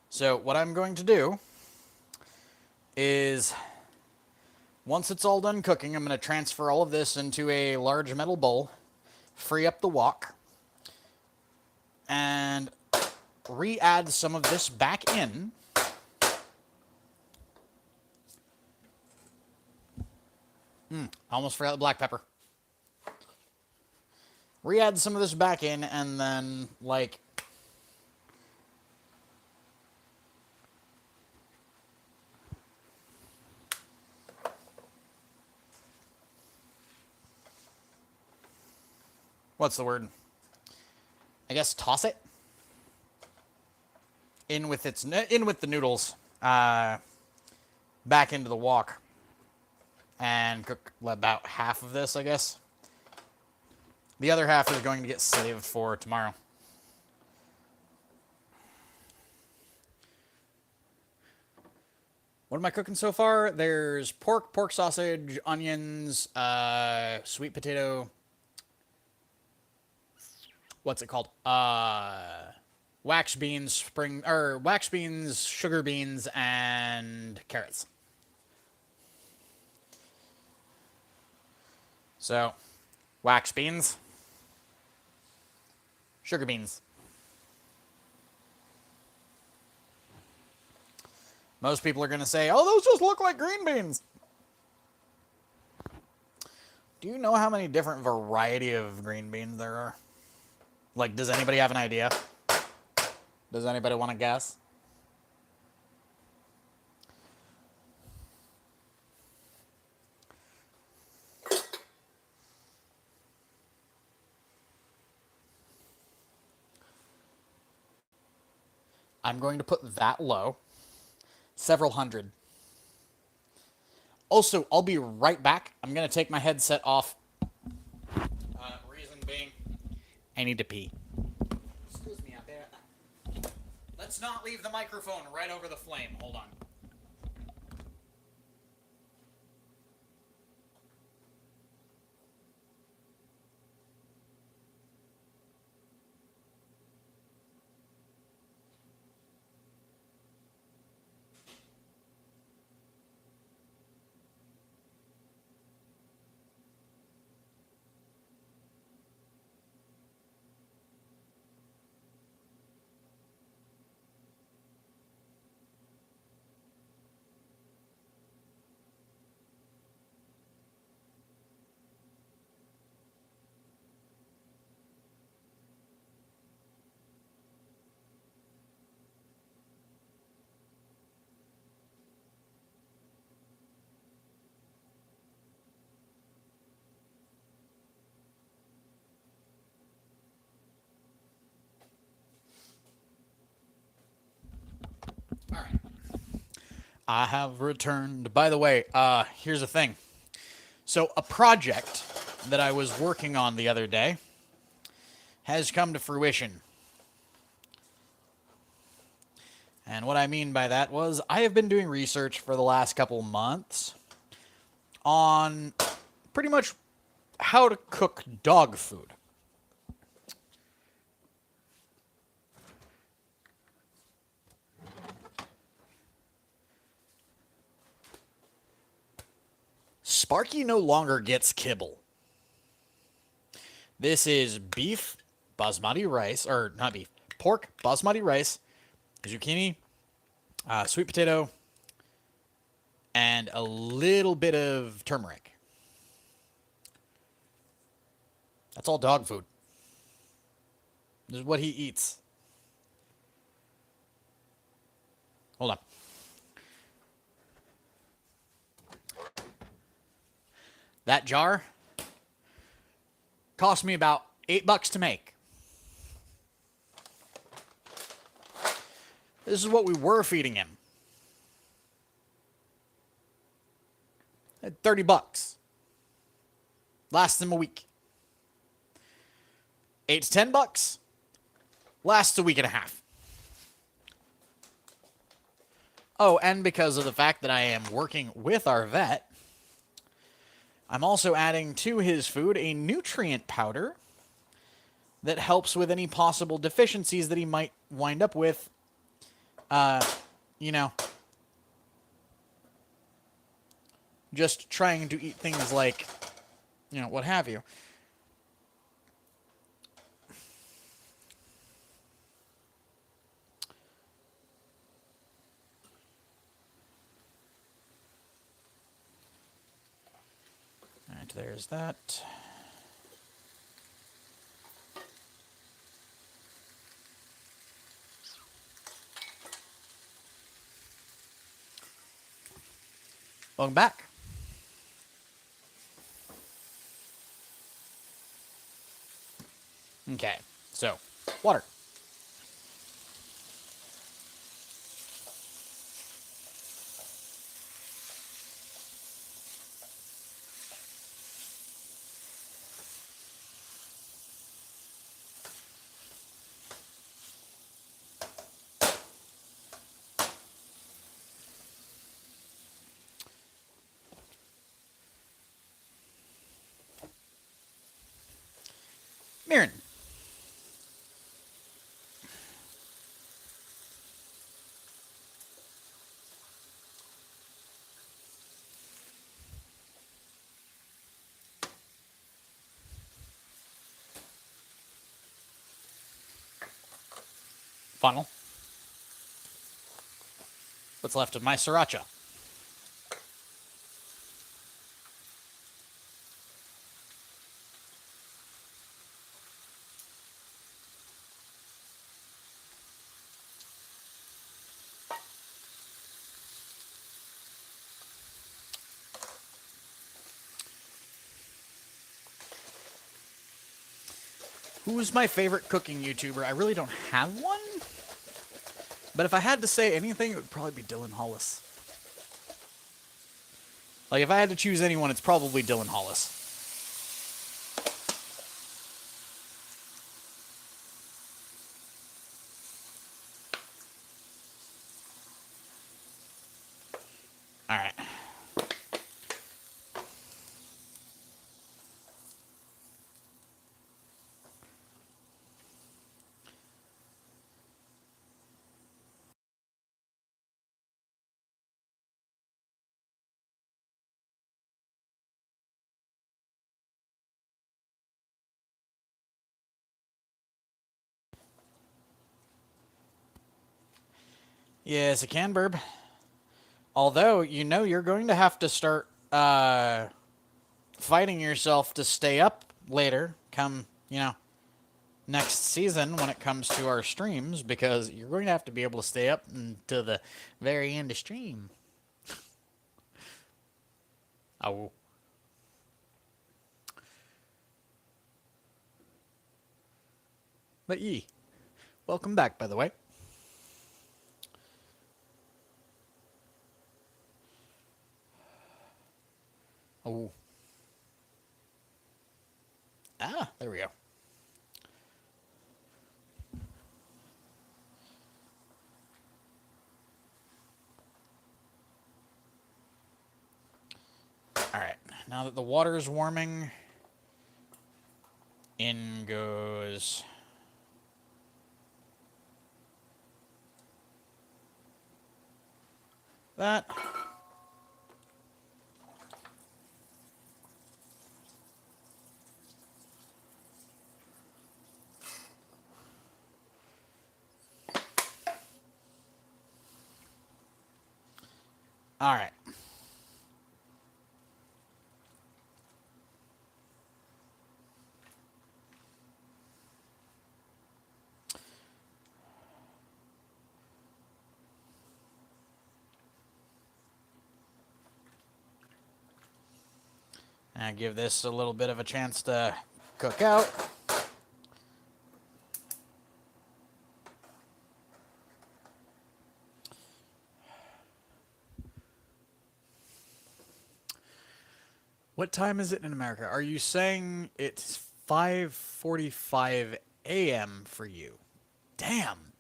So what I'm going to do is, once it's all done cooking, I'm going to transfer all of this into a large metal bowl, free up the wok, and re-add some of this back in. I almost forgot the black pepper. Re-add some of this back in, and then, like, what's the word? I guess toss it in with the noodles, back into the wok, and cook about half of this, I guess. The other half is going to get saved for tomorrow. What am I cooking so far? There's pork sausage, onions, sweet potato. What's it called? Wax beans, sugar beans, and carrots. So, wax beans, sugar beans. Most people are going to say, oh, those just look like green beans. Do you know how many different variety of green beans there are? Like, does anybody have an idea? Does anybody want to guess? I'm going to put that low. Several hundred. Also, I'll be right back. I'm going to take my headset off. Reason being, I need to pee. Excuse me out there. Let's not leave the microphone right over the flame. Hold on. All right. I have returned. By the way, here's the thing. So a project that I was working on the other day has come to fruition. And what I mean by that was I have been doing research for the last couple months on pretty much how to cook dog food. Sparky no longer gets kibble. This is beef basmati rice, or not beef, pork basmati rice, zucchini, sweet potato, and a little bit of turmeric. That's all dog food. This is what he eats. Hold on. That jar cost me about $8 to make. This is what we were feeding him. At $30. Lasts him a week. $8 to $10. Lasts a week and a half. Oh, and because of the fact that I am working with our vet, I'm also adding to his food a nutrient powder that helps with any possible deficiencies that he might wind up with, you know, just trying to eat things like, you know, what have you. All right, there's that. Welcome back. Okay, so, water. Mirren. Funnel. What's left of my sriracha? Who's my favorite cooking YouTuber? I really don't have one. But if I had to say anything, it would probably be Dylan Hollis. Like, if I had to choose anyone, it's probably Dylan Hollis. All right. Yes, it can, Burb. Although, you know, you're going to have to start fighting yourself to stay up later, come, you know, next season when it comes to our streams, because you're going to have to be able to stay up until the very end of stream. Oh. But ye, welcome back, by the way. Oh. Ah, there we go. Alright, now that the water is warming, in goes that. All right. And give this a little bit of a chance to cook out. What time is it in America? Are you saying it's 5:45 a.m. for you? Damn.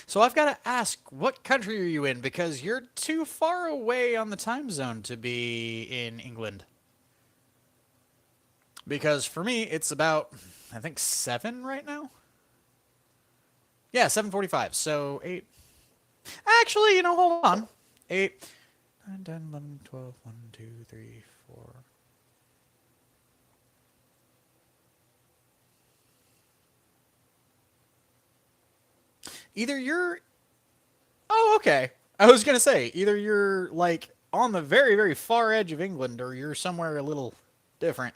So I've got to ask, what country are you in? Because you're too far away on the time zone to be in England. Because for me, it's about, I think, 7 right now? Yeah, 7:45. So 8. Actually, hold on. 8, 9, 10, 11, 12, 1, 2, 3, 4. Either you're... Oh, okay. I was going to say, either you're, like, on the very, very far edge of England, or you're somewhere a little different.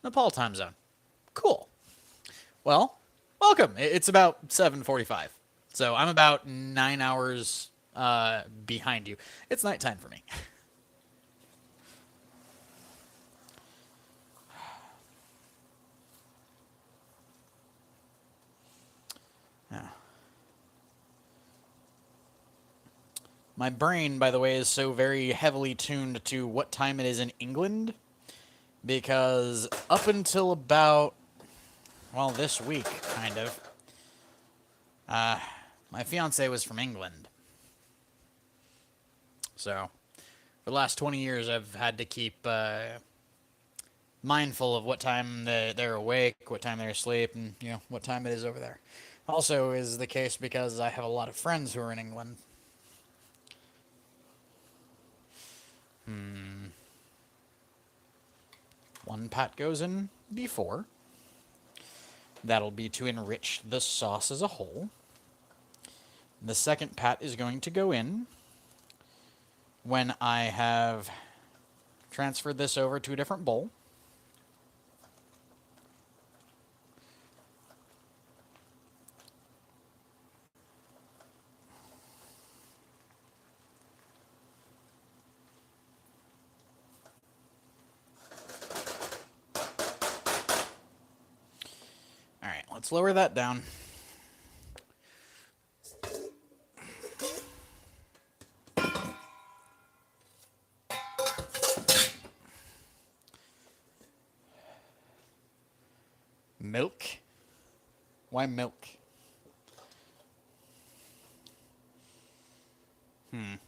Nepal time zone. Cool. Well, welcome. It's about 7:45. So I'm about 9 hours behind you. It's nighttime for me. Yeah. My brain, by the way, is so very heavily tuned to what time it is in England, because up until about, well, this week, kind of, my fiance was from England. So, for the last 20 years, I've had to keep mindful of what time they're awake, what time they're asleep, and, what time it is over there. Also is the case because I have a lot of friends who are in England. One pat goes in before. That'll be to enrich the sauce as a whole. The second pat is going to go in when I have transferred this over to a different bowl. Alright, let's lower that down. Milk? Why milk? Alright.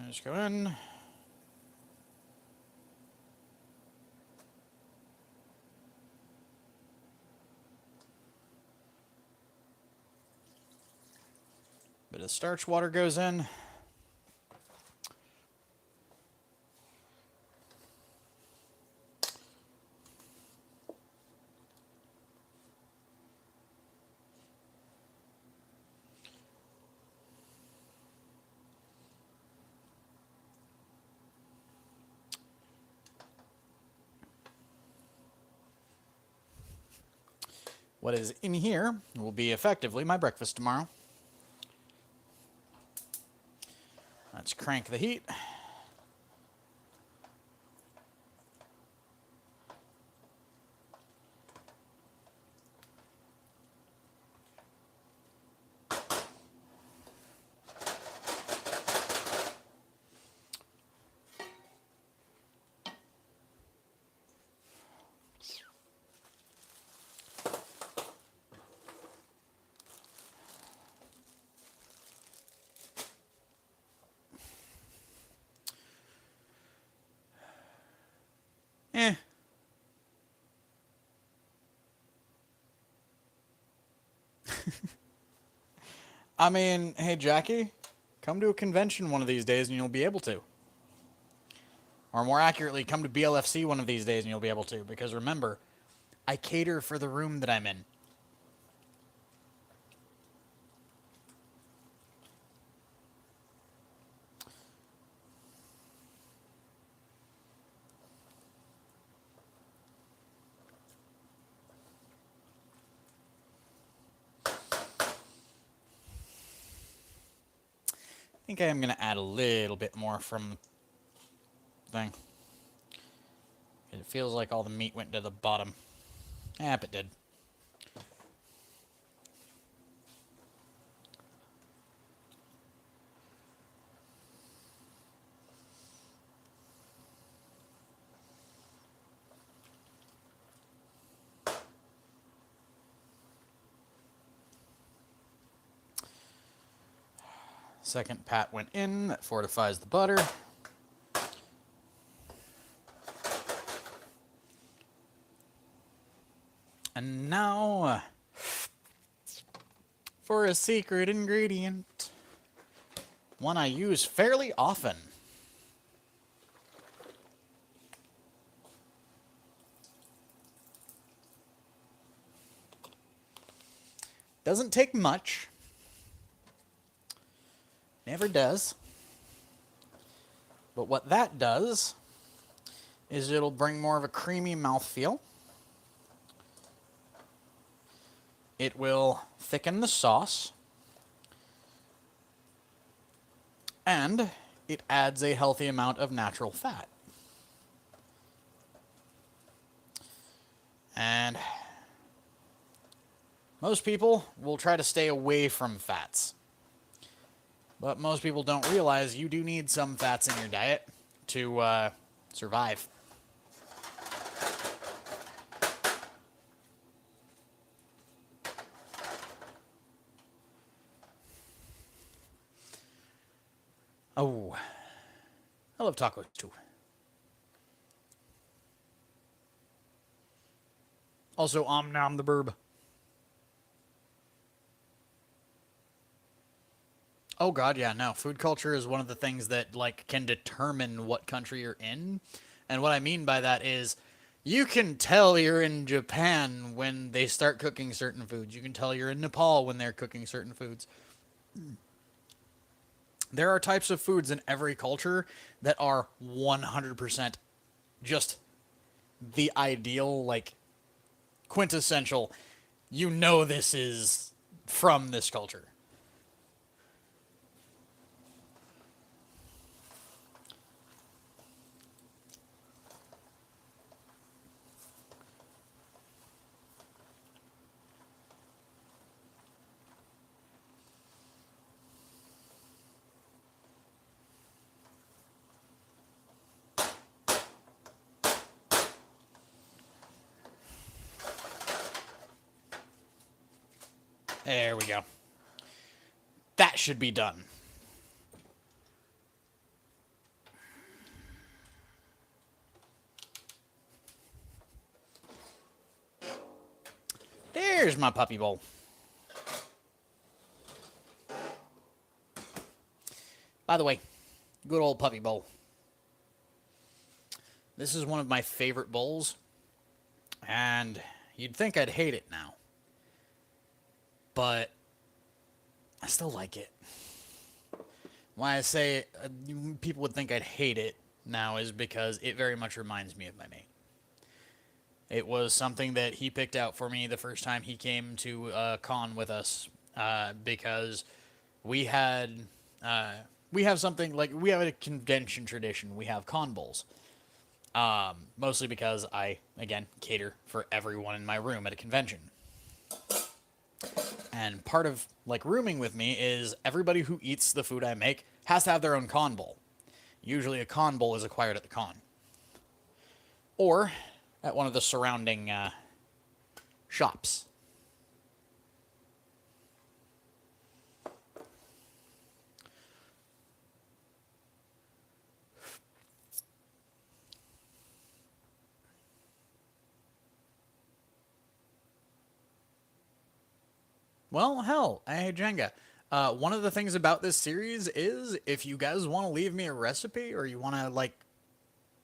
Just go in. Bit of starch water goes in. What is in here will be effectively my breakfast tomorrow. Let's crank the heat. I mean, hey, Jackie, come to a convention one of these days and you'll be able to. Or more accurately, come to BLFC one of these days and you'll be able to. Because remember, I cater for the room that I'm in. I think I am going to add a little bit more from the thing. It feels like all the meat went to the bottom. Yep, it did. Second pat went in. That fortifies the butter. And now, for a secret ingredient. One I use fairly often. Doesn't take much. Never does. But what that does is it'll bring more of a creamy mouthfeel. It will thicken the sauce. And it adds a healthy amount of natural fat. And most people will try to stay away from fats. But most people don't realize you do need some fats in your diet to survive. Oh, I love tacos too. Also, nom the burb. Oh god, yeah, no. Food culture is one of the things that like can determine what country you're in. And what I mean by that is you can tell you're in Japan when they start cooking certain foods. You can tell you're in Nepal when they're cooking certain foods. There are types of foods in every culture that are 100% just the ideal, like quintessential. You know this is from this culture. There we go. That should be done. There's my puppy bowl. By the way, good old puppy bowl. This is one of my favorite bowls, and you'd think I'd hate it now. But I still like it. Why I say people would think I'd hate it now is because it very much reminds me of my mate. It was something that he picked out for me the first time he came to con with us because we had we have something like we have a convention tradition. We have con bowls. Mostly because I again cater for everyone in my room at a convention. And part of like rooming with me is everybody who eats the food I make has to have their own con bowl. Usually a con bowl is acquired at the con. Or at one of the surrounding shops. Well, hell, hey Jenga. One of the things about this series is if you guys want to leave me a recipe or you want to like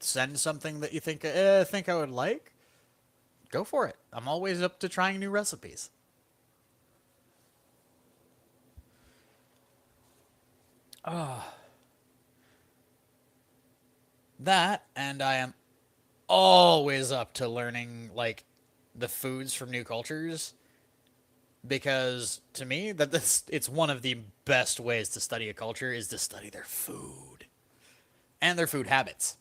send something that you think I would like, go for it. I'm always up to trying new recipes. That, and I am always up to learning like the foods from new cultures because to me it's one of the best ways to study a culture is to study their food and their food habits.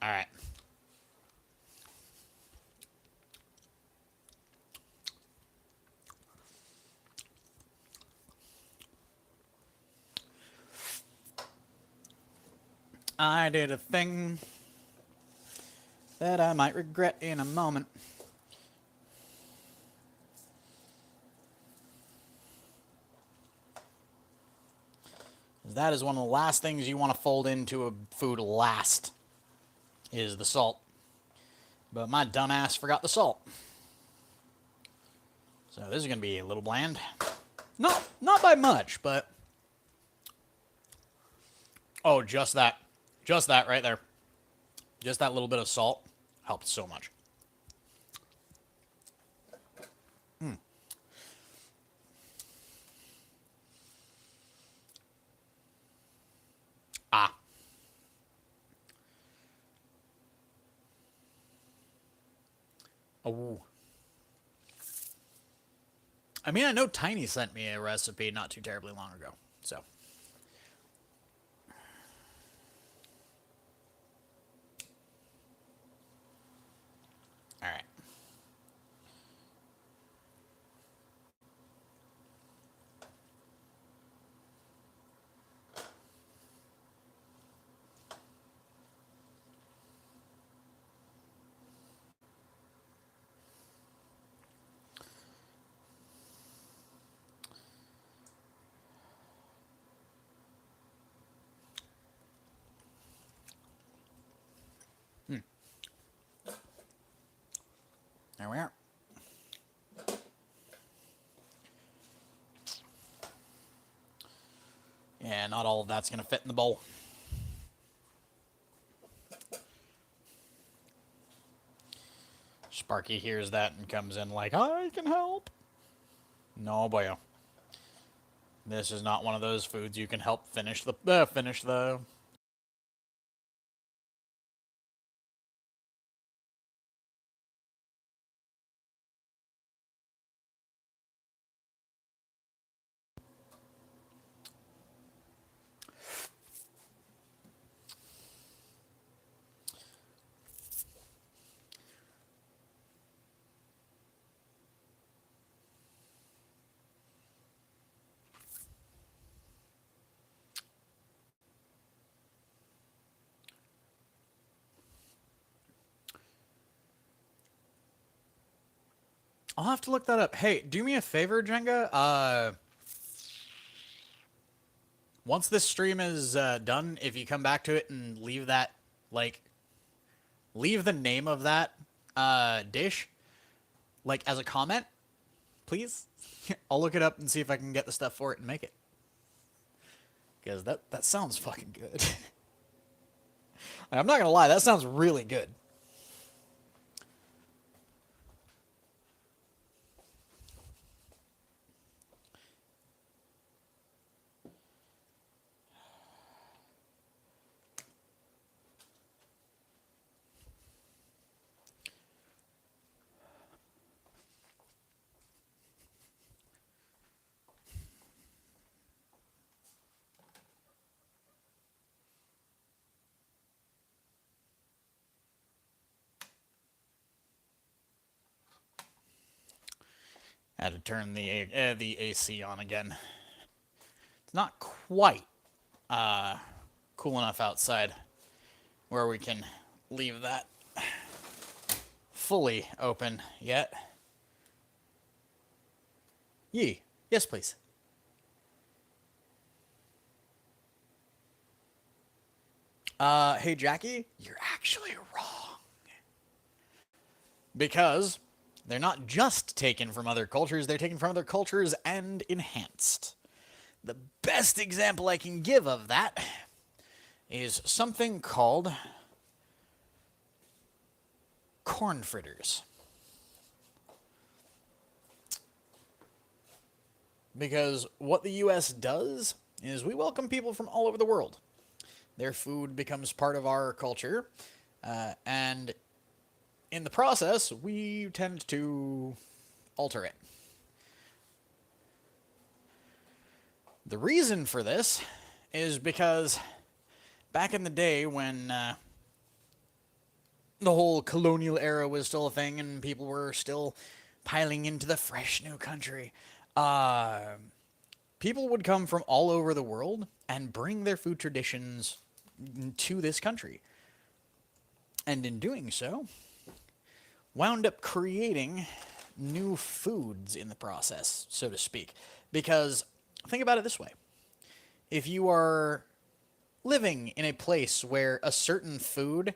All right. I did a thing that I might regret in a moment. That is one of the last things you want to fold into a food last is the salt. But my dumbass forgot the salt. So this is going to be a little bland. Not by much, but oh, just that. Just that right there. Just that little bit of salt helped so much. Ah. Oh. I mean, I know Tiny sent me a recipe not too terribly long ago. So. All right. There we are. Yeah, not all of that's going to fit in the bowl. Sparky hears that and comes in like, I can help. No, boyo. This is not one of those foods you can help finish the. I'll have to look that up. Hey, do me a favor, Jenga. Once this stream is done, if you come back to it and leave that, like, leave the name of that dish, like, as a comment, please. I'll look it up and see if I can get the stuff for it and make it. Because that sounds fucking good. I'm not gonna lie, that sounds really good. Had to turn the AC on again. It's not quite cool enough outside where we can leave that fully open yet. Yee. Yes, please. Hey Jackie, you're actually wrong. Because they're not just taken from other cultures, they're taken from other cultures and enhanced. The best example I can give of that is something called corn fritters. Because what the US does is we welcome people from all over the world. Their food becomes part of our culture, and in the process, we tend to alter it. The reason for this is because back in the day when the whole colonial era was still a thing and people were still piling into the fresh new country, uh, people would come from all over the world and bring their food traditions to this country. And in doing so, wound up creating new foods in the process, so to speak. Because think about it this way: if you are living in a place where a certain food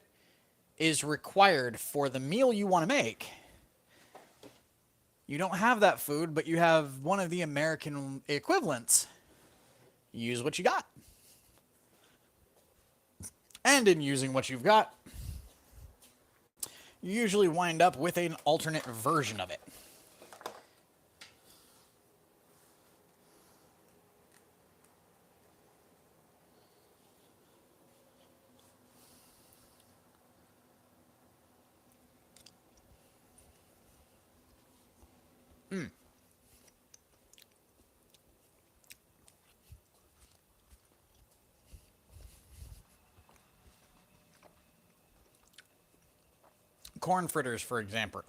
is required for the meal you want to make, you don't have that food, but you have one of the American equivalents, use what you got. And in using what you've got, you usually wind up with an alternate version of it. Corn fritters, for example.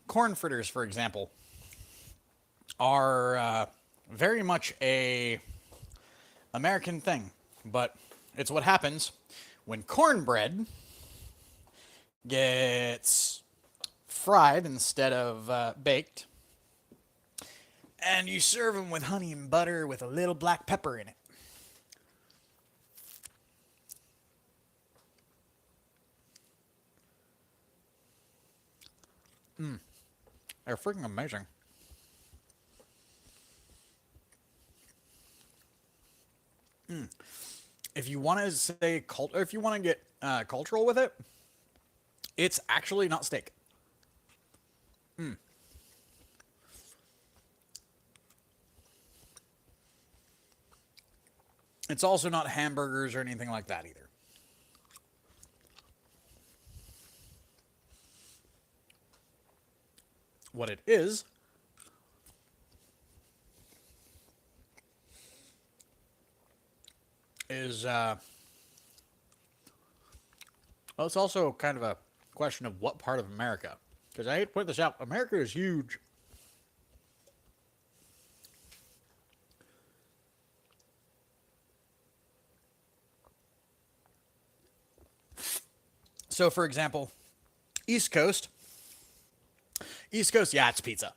Corn fritters, for example, are very much a American thing, but it's what happens when cornbread gets fried instead of baked, and you serve them with honey and butter with a little black pepper in it. They're freaking amazing. If you want to say if you want to get cultural with it, it's actually not steak. It's also not hamburgers or anything like that either. What it is well, it's also kind of a question of what part of America. Because I hate to point this out, America is huge. So, for example, East Coast, yeah, it's pizza.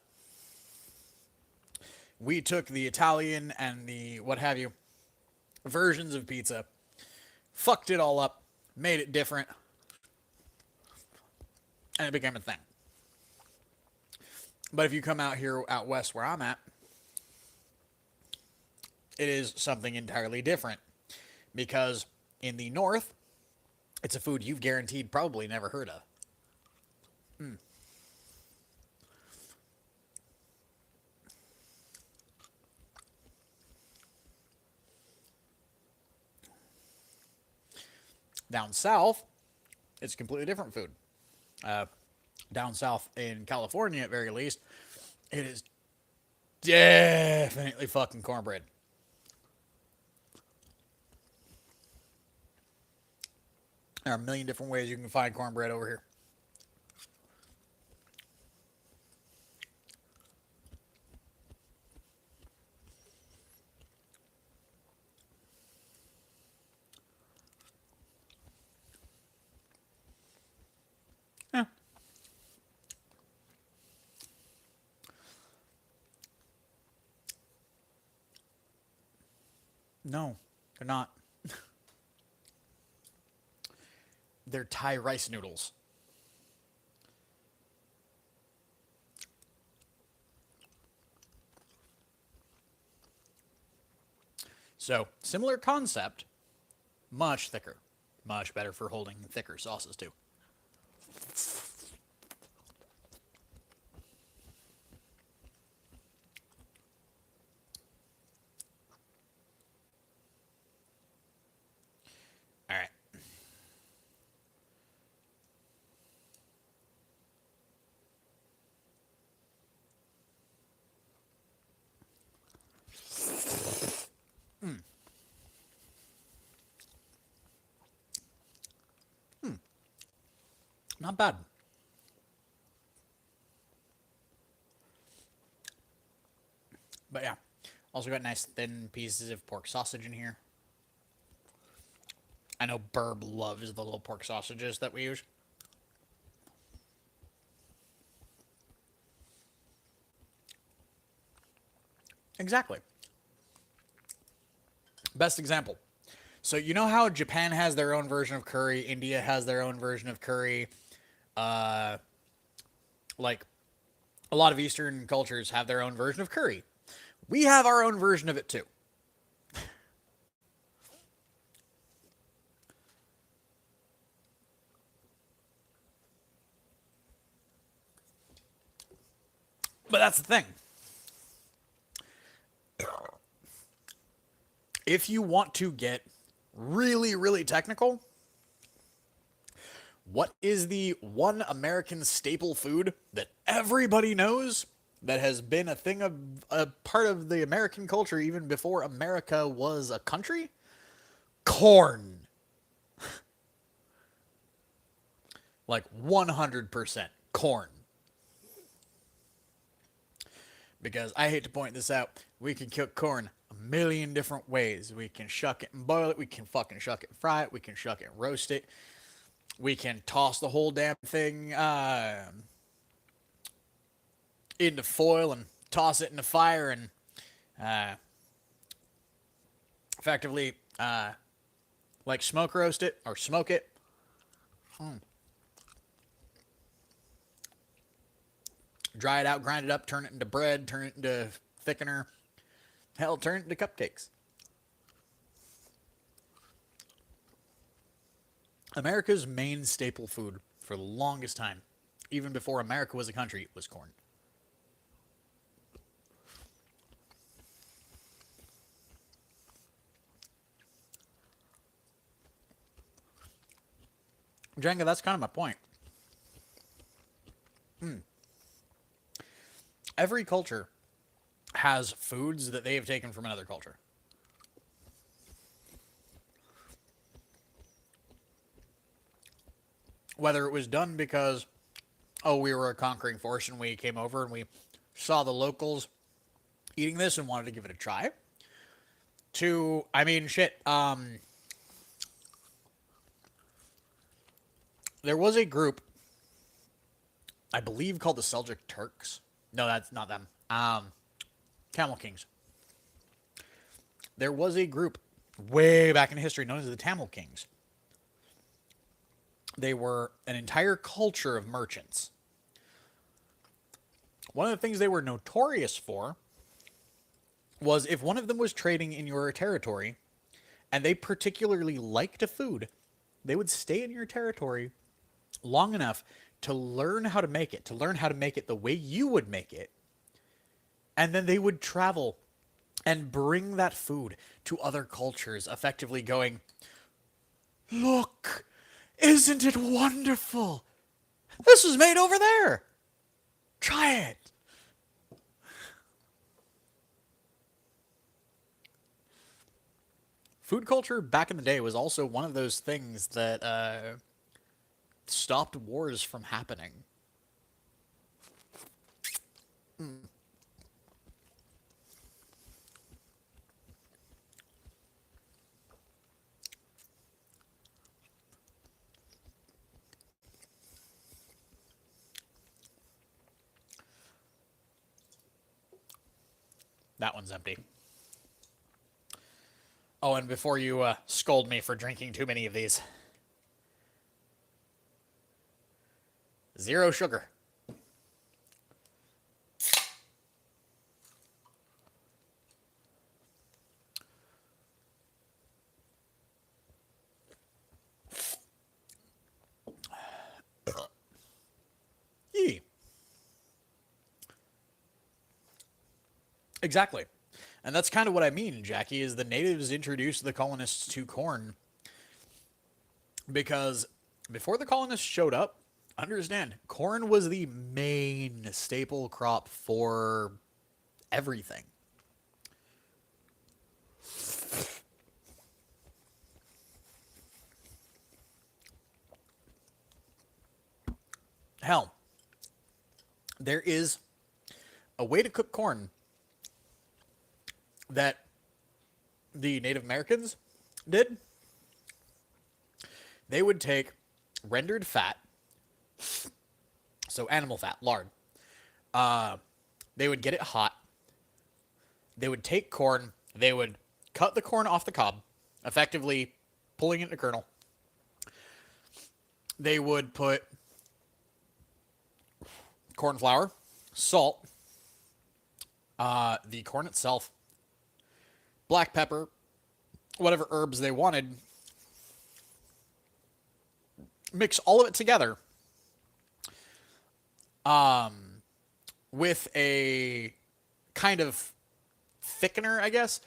We took the Italian and the what have you versions of pizza, fucked it all up, made it different, and it became a thing. But if you come out here out west where I'm at, it is something entirely different. Because in the north, it's a food you've guaranteed probably never heard of. Down south, it's a completely different food. Uh, Down south in California, at very least, it is definitely fucking cornbread. There are a million different ways you can find cornbread over here. Yeah. No, they're not. they're Thai rice noodles. So, similar concept, much thicker. Much better for holding thicker sauces, too. All right. Not bad. But yeah, also got nice thin pieces of pork sausage in here. I know Burb loves the little pork sausages that we use. Exactly. Best example. So you know how Japan has their own version of curry, India has their own version of curry, uh, like a lot of Eastern cultures have their own version of curry. We have our own version of it too. But that's the thing. If you want to get really, really technical, what is the one American staple food that everybody knows that has been a part of the American culture even before America was a country? Corn. Like 100% corn. Because I hate to point this out, we can cook corn a million different ways. We can shuck it and boil it. We can fucking shuck it and fry it. We can shuck it and roast it. We can toss the whole damn thing into foil and toss it in the fire and uh, effectively like smoke roast it or smoke it. Dry it out, grind it up, turn it into bread, turn it into thickener. Hell, turn it into cupcakes. America's main staple food for the longest time, even before America was a country, was corn. Jenga, that's kind of my point. Every culture has foods that they have taken from another culture. Whether it was done because, oh, we were a conquering force and we came over and we saw the locals eating this and wanted to give it a try. To, I mean, shit, there was a group, I believe called the Seljuk Turks. No, that's not them. Camel Kings. There was a group way back in history known as the Tamil Kings. They were an entire culture of merchants. One of the things they were notorious for was if one of them was trading in your territory and they particularly liked a food, they would stay in your territory long enough to learn how to make it, the way you would make it. And then they would travel and bring that food to other cultures, effectively going, look, isn't it wonderful? This was made over there. Try it. Food culture back in the day was also one of those things that stopped wars from happening. That one's empty. Oh, and before you scold me for drinking too many of these, Zero sugar. Yee. Exactly. And that's kind of what I mean, Jackie, is the natives introduced the colonists to corn because before the colonists showed up, understand, corn was the main staple crop for everything. Hell, there is a way to cook corn that the Native Americans did. They would take rendered fat, so animal fat, lard. Uh, they would get it hot. They would take corn. They would cut the corn off the cob, effectively pulling it into kernel. They would put corn flour, salt, the corn itself, black pepper, whatever herbs they wanted, mix all of it together with a kind of thickener, I guess,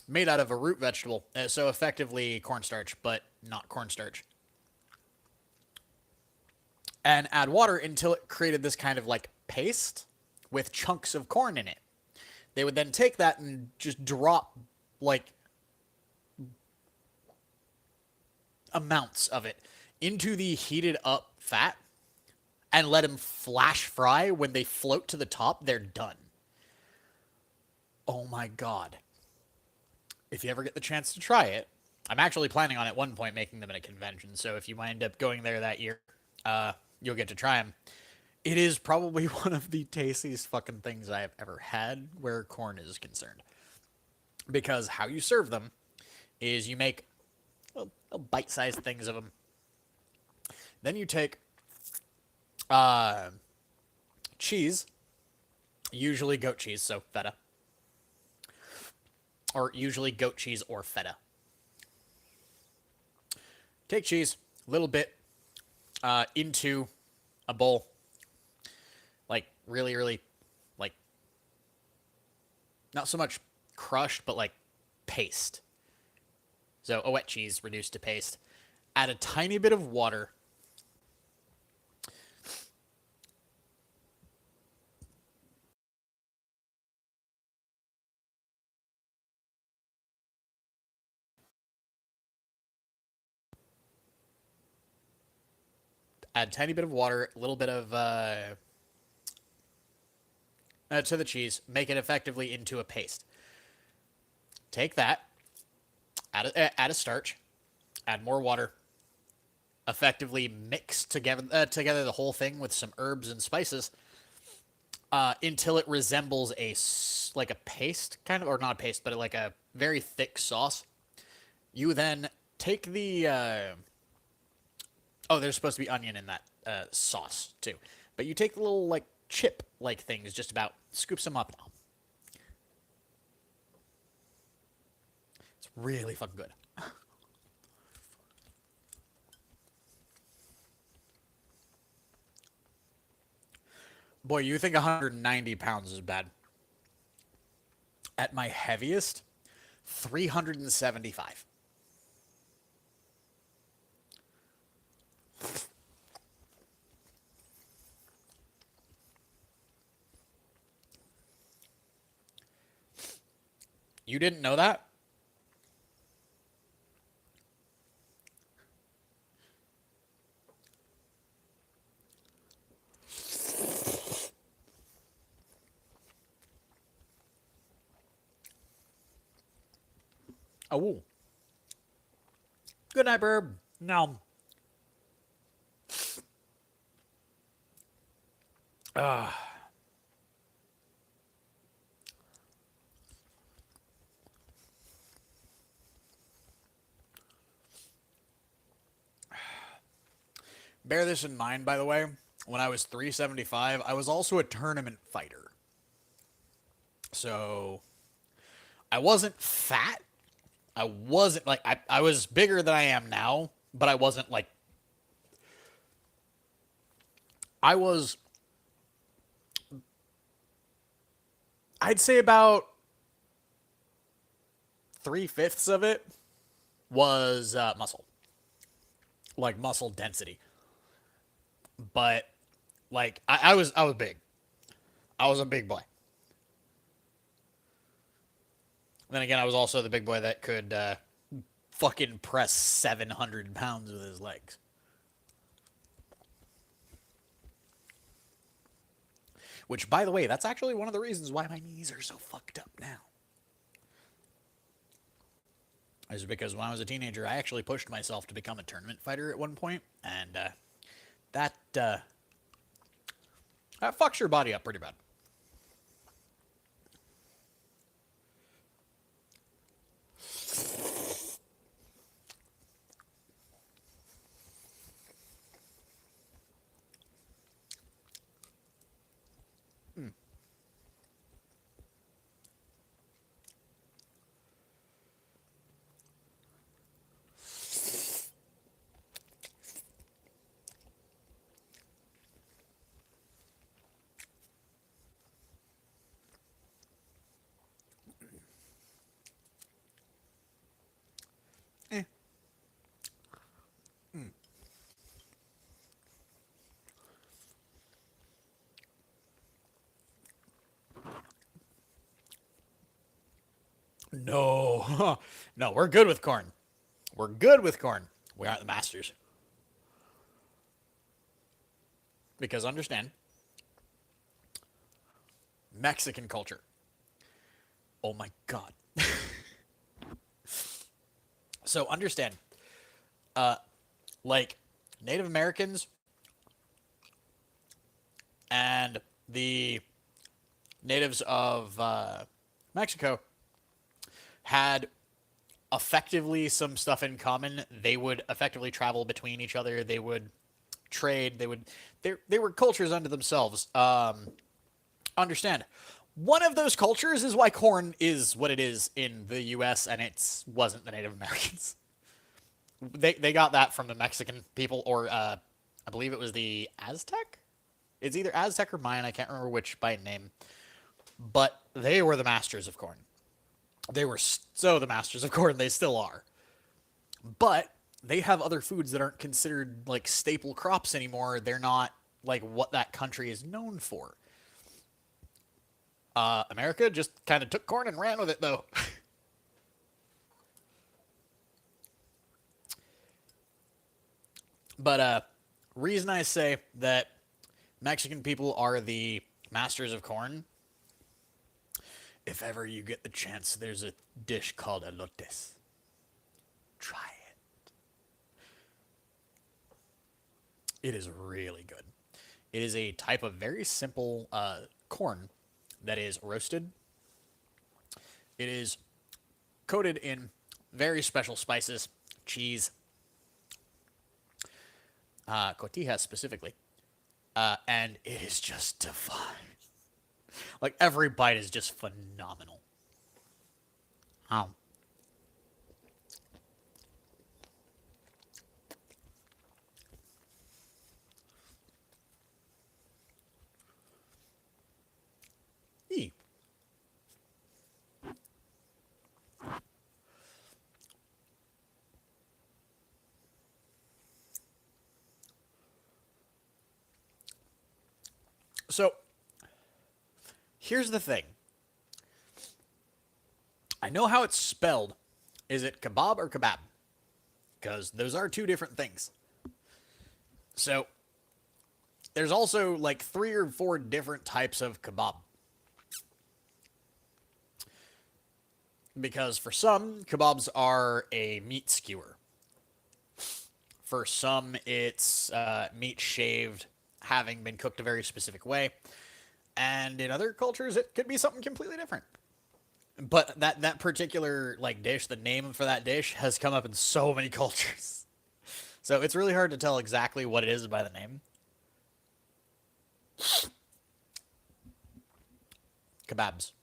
made out of a root vegetable. So effectively cornstarch, but not cornstarch. And add water until it created this kind of like paste with chunks of corn in it. They would then take that and just drop like amounts of it into the heated up fat and let them flash fry. When they float to the top, they're done. Oh my god. If you ever get the chance to try it, I'm actually planning on at one point making them at a convention, so if you wind up going there that year, you'll get to try them. It is probably one of the tastiest fucking things I have ever had where corn is concerned. Because how you serve them is you make little bite-sized things of them. Then you take cheese, usually goat cheese, so feta. Or usually goat cheese or feta. Take cheese, a little bit, into a bowl. Like, really, really, like, not so much crushed, but like paste. So a wet cheese reduced to paste. Add a tiny bit of water. Add a tiny bit of water, a little bit of to the cheese. Make it effectively into a paste. Take that. Add a starch. Add more water. Effectively mix together the whole thing with some herbs and spices until it resembles like a paste kind of, or not a paste, but like a very thick sauce. You then take the oh, there's supposed to be onion in that sauce too, but you take the little like chip like things, just about scoop some up. It's really fucking good. Boy, you think 190 pounds is bad. At my heaviest, 375. You didn't know that? Oh. Good night, Burb. No. Bear this in mind, by the way. When I was 375, I was also a tournament fighter. So I wasn't fat. I wasn't like I was bigger than I am now, but I wasn't like I was I'd say about 3/5 of it was muscle, like muscle density. But like I was big. I was a big boy. Then again, I was also the big boy that could fucking press 700 pounds with his legs. Which, by the way, that's actually one of the reasons why my knees are so fucked up now. Is because when I was a teenager, I actually pushed myself to become a tournament fighter at one point, and that that fucks your body up pretty bad. Eh. No, no, we're good with corn. We're good with corn. We aren't the masters. Because understand, Mexican culture. Oh my god. So understand, uh, like Native Americans and the natives of Mexico had effectively some stuff in common. They would effectively travel between each other. They would trade. They were cultures unto themselves. Understand. One of those cultures is why corn is what it is in the U.S. and it wasn't the Native Americans. They got that from the Mexican people, or I believe it was the Aztec. It's either Aztec or Mayan. I can't remember which by name, but they were the masters of corn. They were so the masters of corn. They still are, but they have other foods that aren't considered like staple crops anymore. They're not like what that country is known for. America just kind of took corn and ran with it, though. But reason I say that Mexican people are the masters of corn, if ever you get the chance, there's a dish called elotes. Try it. It is really good. It is a type of very simple corn that is roasted. It is coated in very special spices, cheese, cotija specifically, and it is just divine. Like every bite is just phenomenal. Um, e. So here's the thing. I know how it's spelled. Is it kebab or kebab? Because those are two different things. So there's also like 3 or 4 different types of kebab. Because for some, kebabs are a meat skewer. For some, it's meat shaved, having been cooked a very specific way. And in other cultures, it could be something completely different. But that particular like dish, the name for that dish has come up in so many cultures. So it's really hard to tell exactly what it is by the name. Kebabs.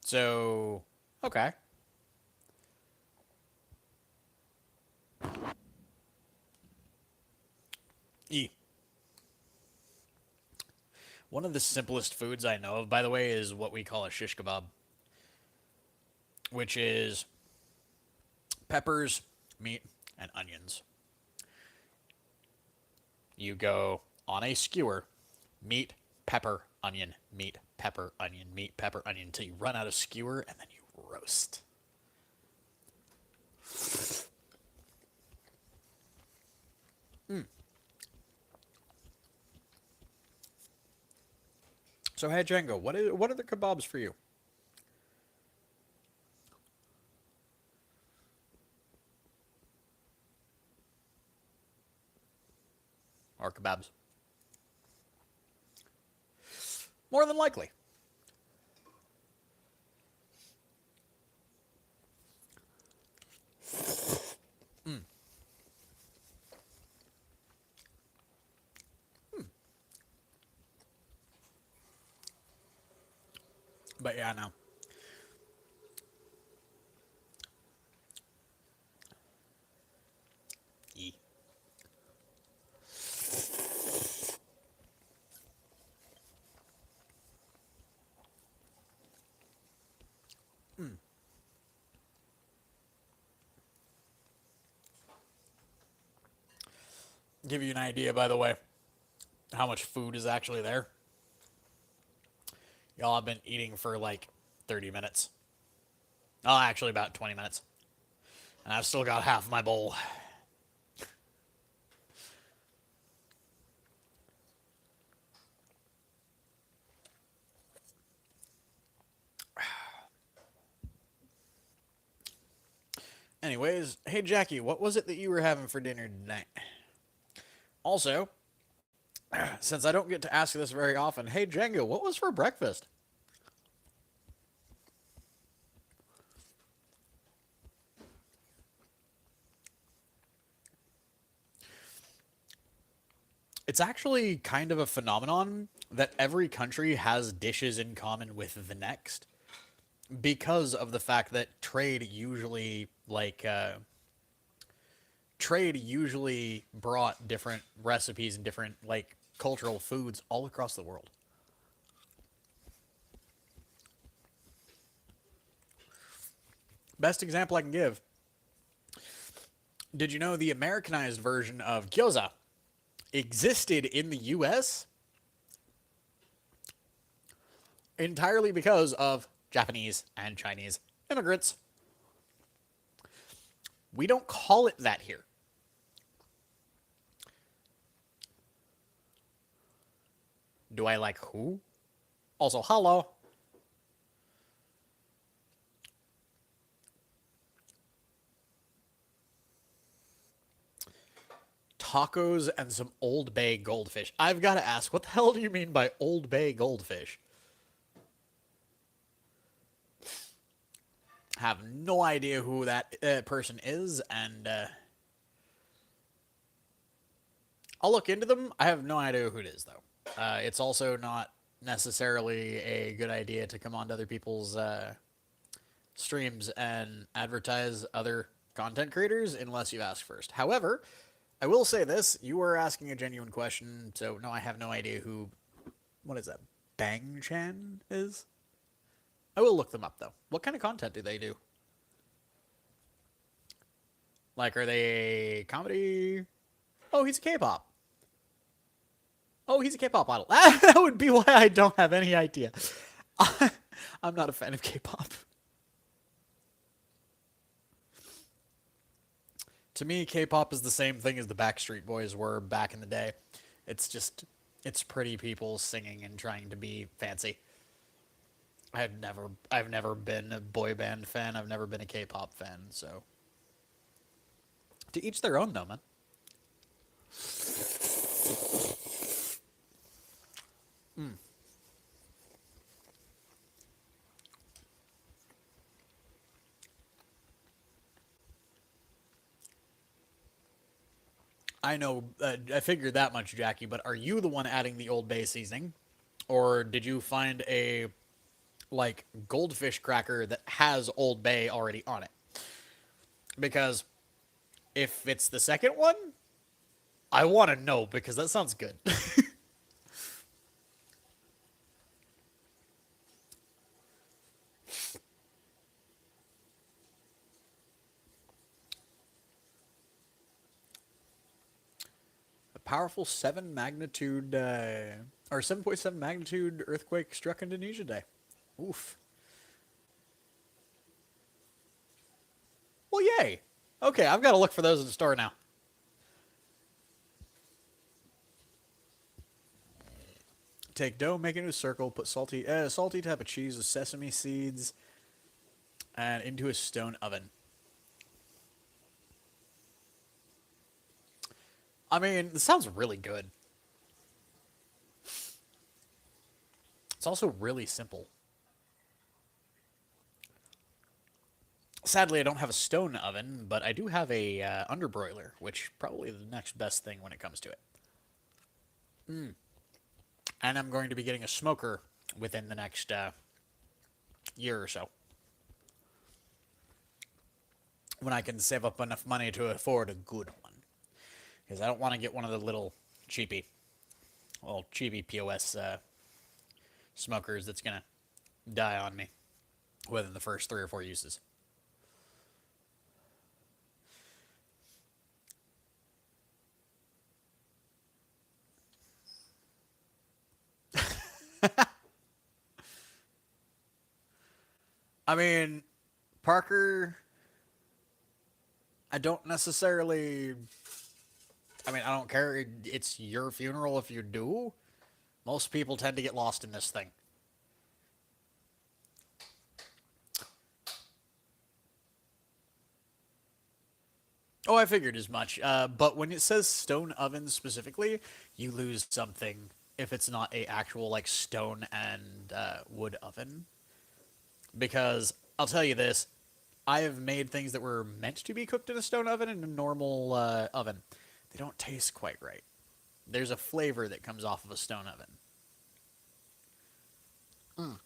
So, okay. E. One of the simplest foods I know of, by the way, is what we call a shish kebab, which is peppers, meat, and onions. You go on a skewer, meat, pepper, onion, meat, pepper, onion, meat, pepper, onion, until you run out of skewer, and then you roast. So, hey, Django, what are the kebabs for you? Or kebabs? More than likely. But yeah, no. E. Give you an idea, by the way, how much food is actually there. Y'all have been eating for like 30 minutes. Oh, actually, about 20 minutes. And I've still got half my bowl. Anyways, hey Jackie, what was it that you were having for dinner tonight? Also, since I don't get to ask this very often, hey Django, what was for breakfast? It's actually kind of a phenomenon that every country has dishes in common with the next because of the fact that trade usually brought different recipes and different like cultural foods all across the world. Best example I can give. Did you know the Americanized version of gyoza existed in the US entirely because of Japanese and Chinese immigrants? We don't call it that here. Do I like who? Also, hello. Tacos and some Old Bay goldfish. I've got to ask, what the hell do you mean by Old Bay goldfish? Have no idea who that person is, and I'll look into them. I have no idea who it is, though. It's also not necessarily a good idea to come on to other people's streams and advertise other content creators unless you ask first. However, I will say this: you were asking a genuine question, so no, I have no idea who. What is that? Bang Chan is? I will look them up though. What kind of content do they do? Like, are they comedy? Oh, he's a K-pop. Oh, he's a K-pop idol. That would be why I don't have any idea. I'm not a fan of K-pop. To me, K-pop is the same thing as the Backstreet Boys were back in the day. It's just, it's pretty people singing and trying to be fancy. I've never been a boy band fan. I've never been a K-pop fan. So, to each their own, though, man. I know, I figured that much, Jackie, but are you the one adding the Old Bay seasoning? Or did you find a, like, goldfish cracker that has Old Bay already on it? Because if it's the second one, I want to know because that sounds good. A powerful 7 magnitude, or 7.7 magnitude earthquake struck Indonesia today. Oof. Well, yay. Okay, I've got to look for those in the store now. Take dough, make it into a circle, put salty type of cheese with sesame seeds, and into a stone oven. I mean, this sounds really good. It's also really simple. Sadly, I don't have a stone oven, but I do have a underbroiler, which probably the next best thing when it comes to it. And I'm going to be getting a smoker within the next year or so, when I can save up enough money to afford a good one. Because I don't want to get one of the little cheapy, well, cheapy POS smokers that's going to die on me within the first 3 or 4 uses. I mean, Parker, I don't necessarily. I mean, I don't care. It's your funeral if you do. Most people tend to get lost in this thing. Oh, I figured as much. But when it says stone oven specifically, you lose something if it's not a actual like stone and wood oven. Because I'll tell you this, I have made things that were meant to be cooked in a stone oven in a normal oven. They don't taste quite right. There's a flavor that comes off of a stone oven. Mm.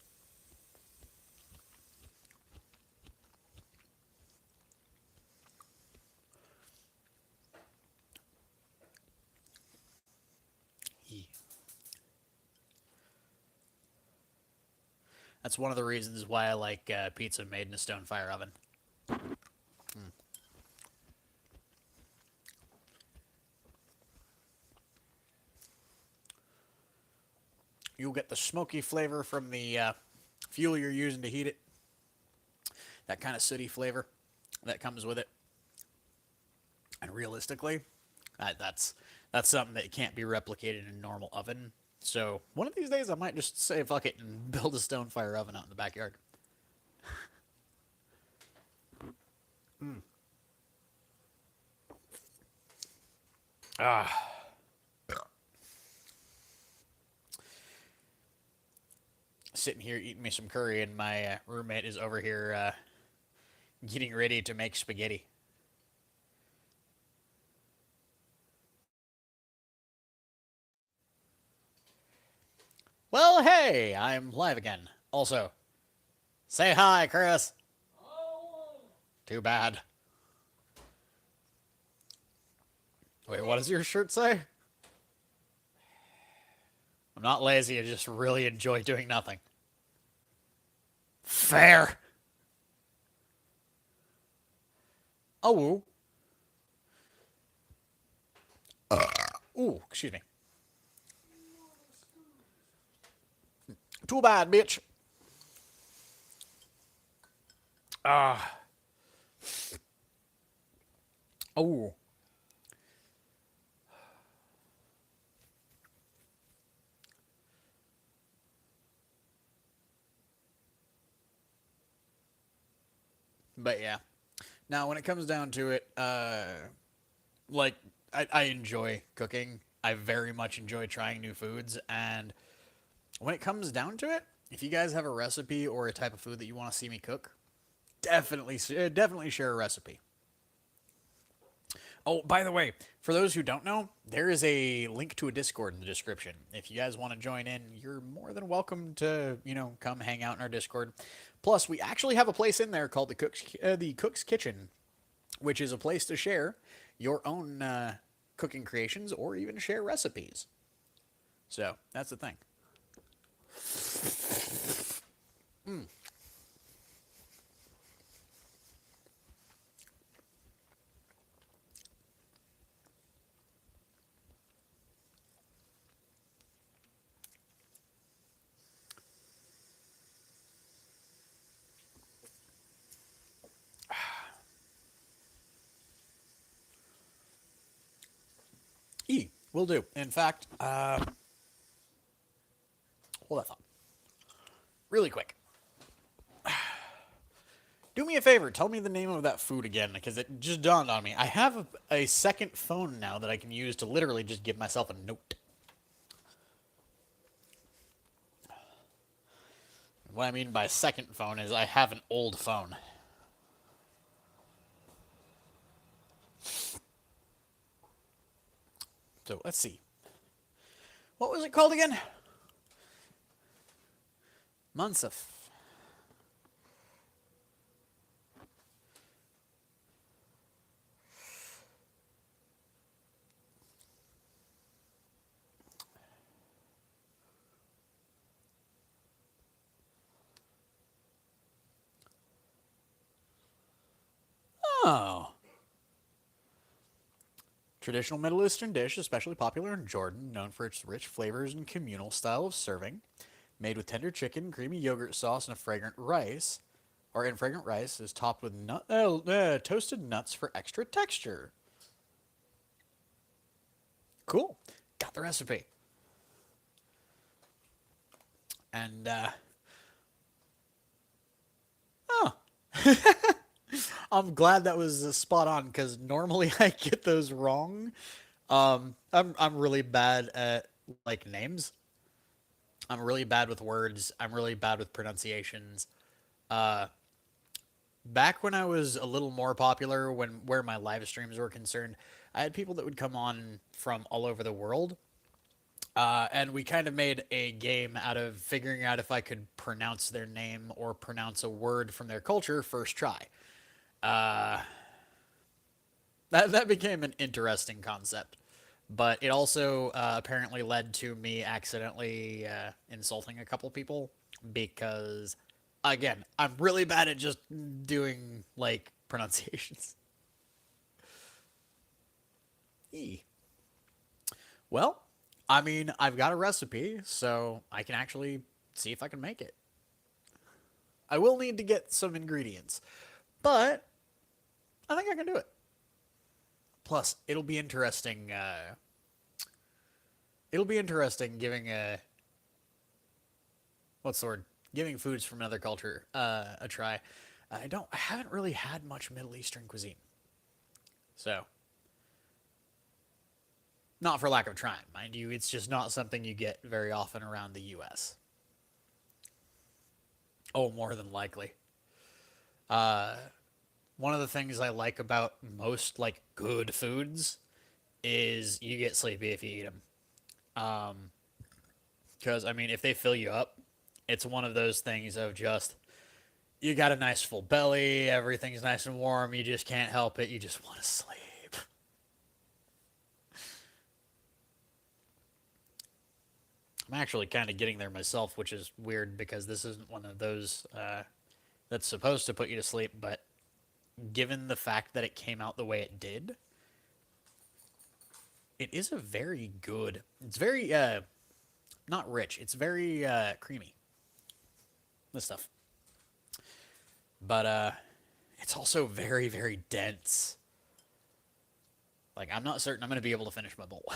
That's one of the reasons why I like pizza made in a stone fire oven. Mm. You'll get the smoky flavor from the fuel you're using to heat it. That kind of sooty flavor that comes with it. And realistically, that's something that can't be replicated in a normal oven. So one of these days, I might just say fuck it and build a stone fire oven out in the backyard. Mm. Ah. Sitting here eating me some curry, and my roommate is over here getting ready to make spaghetti. Well, hey, I'm live again. Also, say hi, Chris. Too bad. Wait, what does your shirt say? I'm not lazy, I just really enjoy doing nothing. Fair. Oh, ooh, excuse me. Too bad, bitch. Ah. Oh. But yeah. Now, when it comes down to it, like, I enjoy cooking. I very much enjoy trying new foods. And when it comes down to it, if you guys have a recipe or a type of food that you want to see me cook, definitely share a recipe. Oh, by the way, for those who don't know, there is a link to a Discord in the description. If you guys want to join in, you're more than welcome to, come hang out in our Discord. Plus, we actually have a place in there called the Cook's Kitchen, which is a place to share your own cooking creations or even share recipes. So that's the thing. Will do. In fact, hold that thought. Really quick. Do me a favor. Tell me the name of that food again, because it just dawned on me. I have a second phone now that I can use to literally just give myself a note. What I mean by second phone is I have an old phone. So let's see. What was it called again? Munsif. Oh. Traditional Middle Eastern dish, especially popular in Jordan, known for its rich flavors and communal style of serving. Made with tender chicken, creamy yogurt sauce, and a fragrant rice, or in fragrant rice, is topped with toasted nuts for extra texture. Cool. Got the recipe. And, oh. I'm glad that was spot on because normally I get those wrong. I'm really bad at like names. I'm really bad with words. I'm really bad with pronunciations. Uh, Back when I was a little more popular, when where my live streams were concerned, I had people that would come on from all over the world, and we kind of made a game out of figuring out if I could pronounce their name or pronounce a word from their culture first try. Uh, that became an interesting concept, but it also apparently led to me accidentally insulting a couple people because, again, I'm really bad at just doing like pronunciations. E. Well, I mean, I've got a recipe, so I can actually see if I can make it. I will need to get some ingredients, but I think I can do it. Plus, it'll be interesting giving a what's the word? Giving foods from another culture a try. I haven't really had much Middle Eastern cuisine, so not for lack of trying, mind you. It's just not something you get very often around the U.S. Oh, more than likely. Uh, One of the things I like about most like good foods is you get sleepy if you eat them. Because I mean, if they fill you up, it's one of those things of just you got a nice full belly, everything's nice and warm, you just can't help it, you just want to sleep. I'm actually kind of getting there myself, which is weird because this isn't one of those that's supposed to put you to sleep, but given the fact that it came out the way it did, it is a very good. It's very not rich. It's very creamy. This stuff, but it's also very very dense. Like I'm not certain I'm gonna be able to finish my bowl.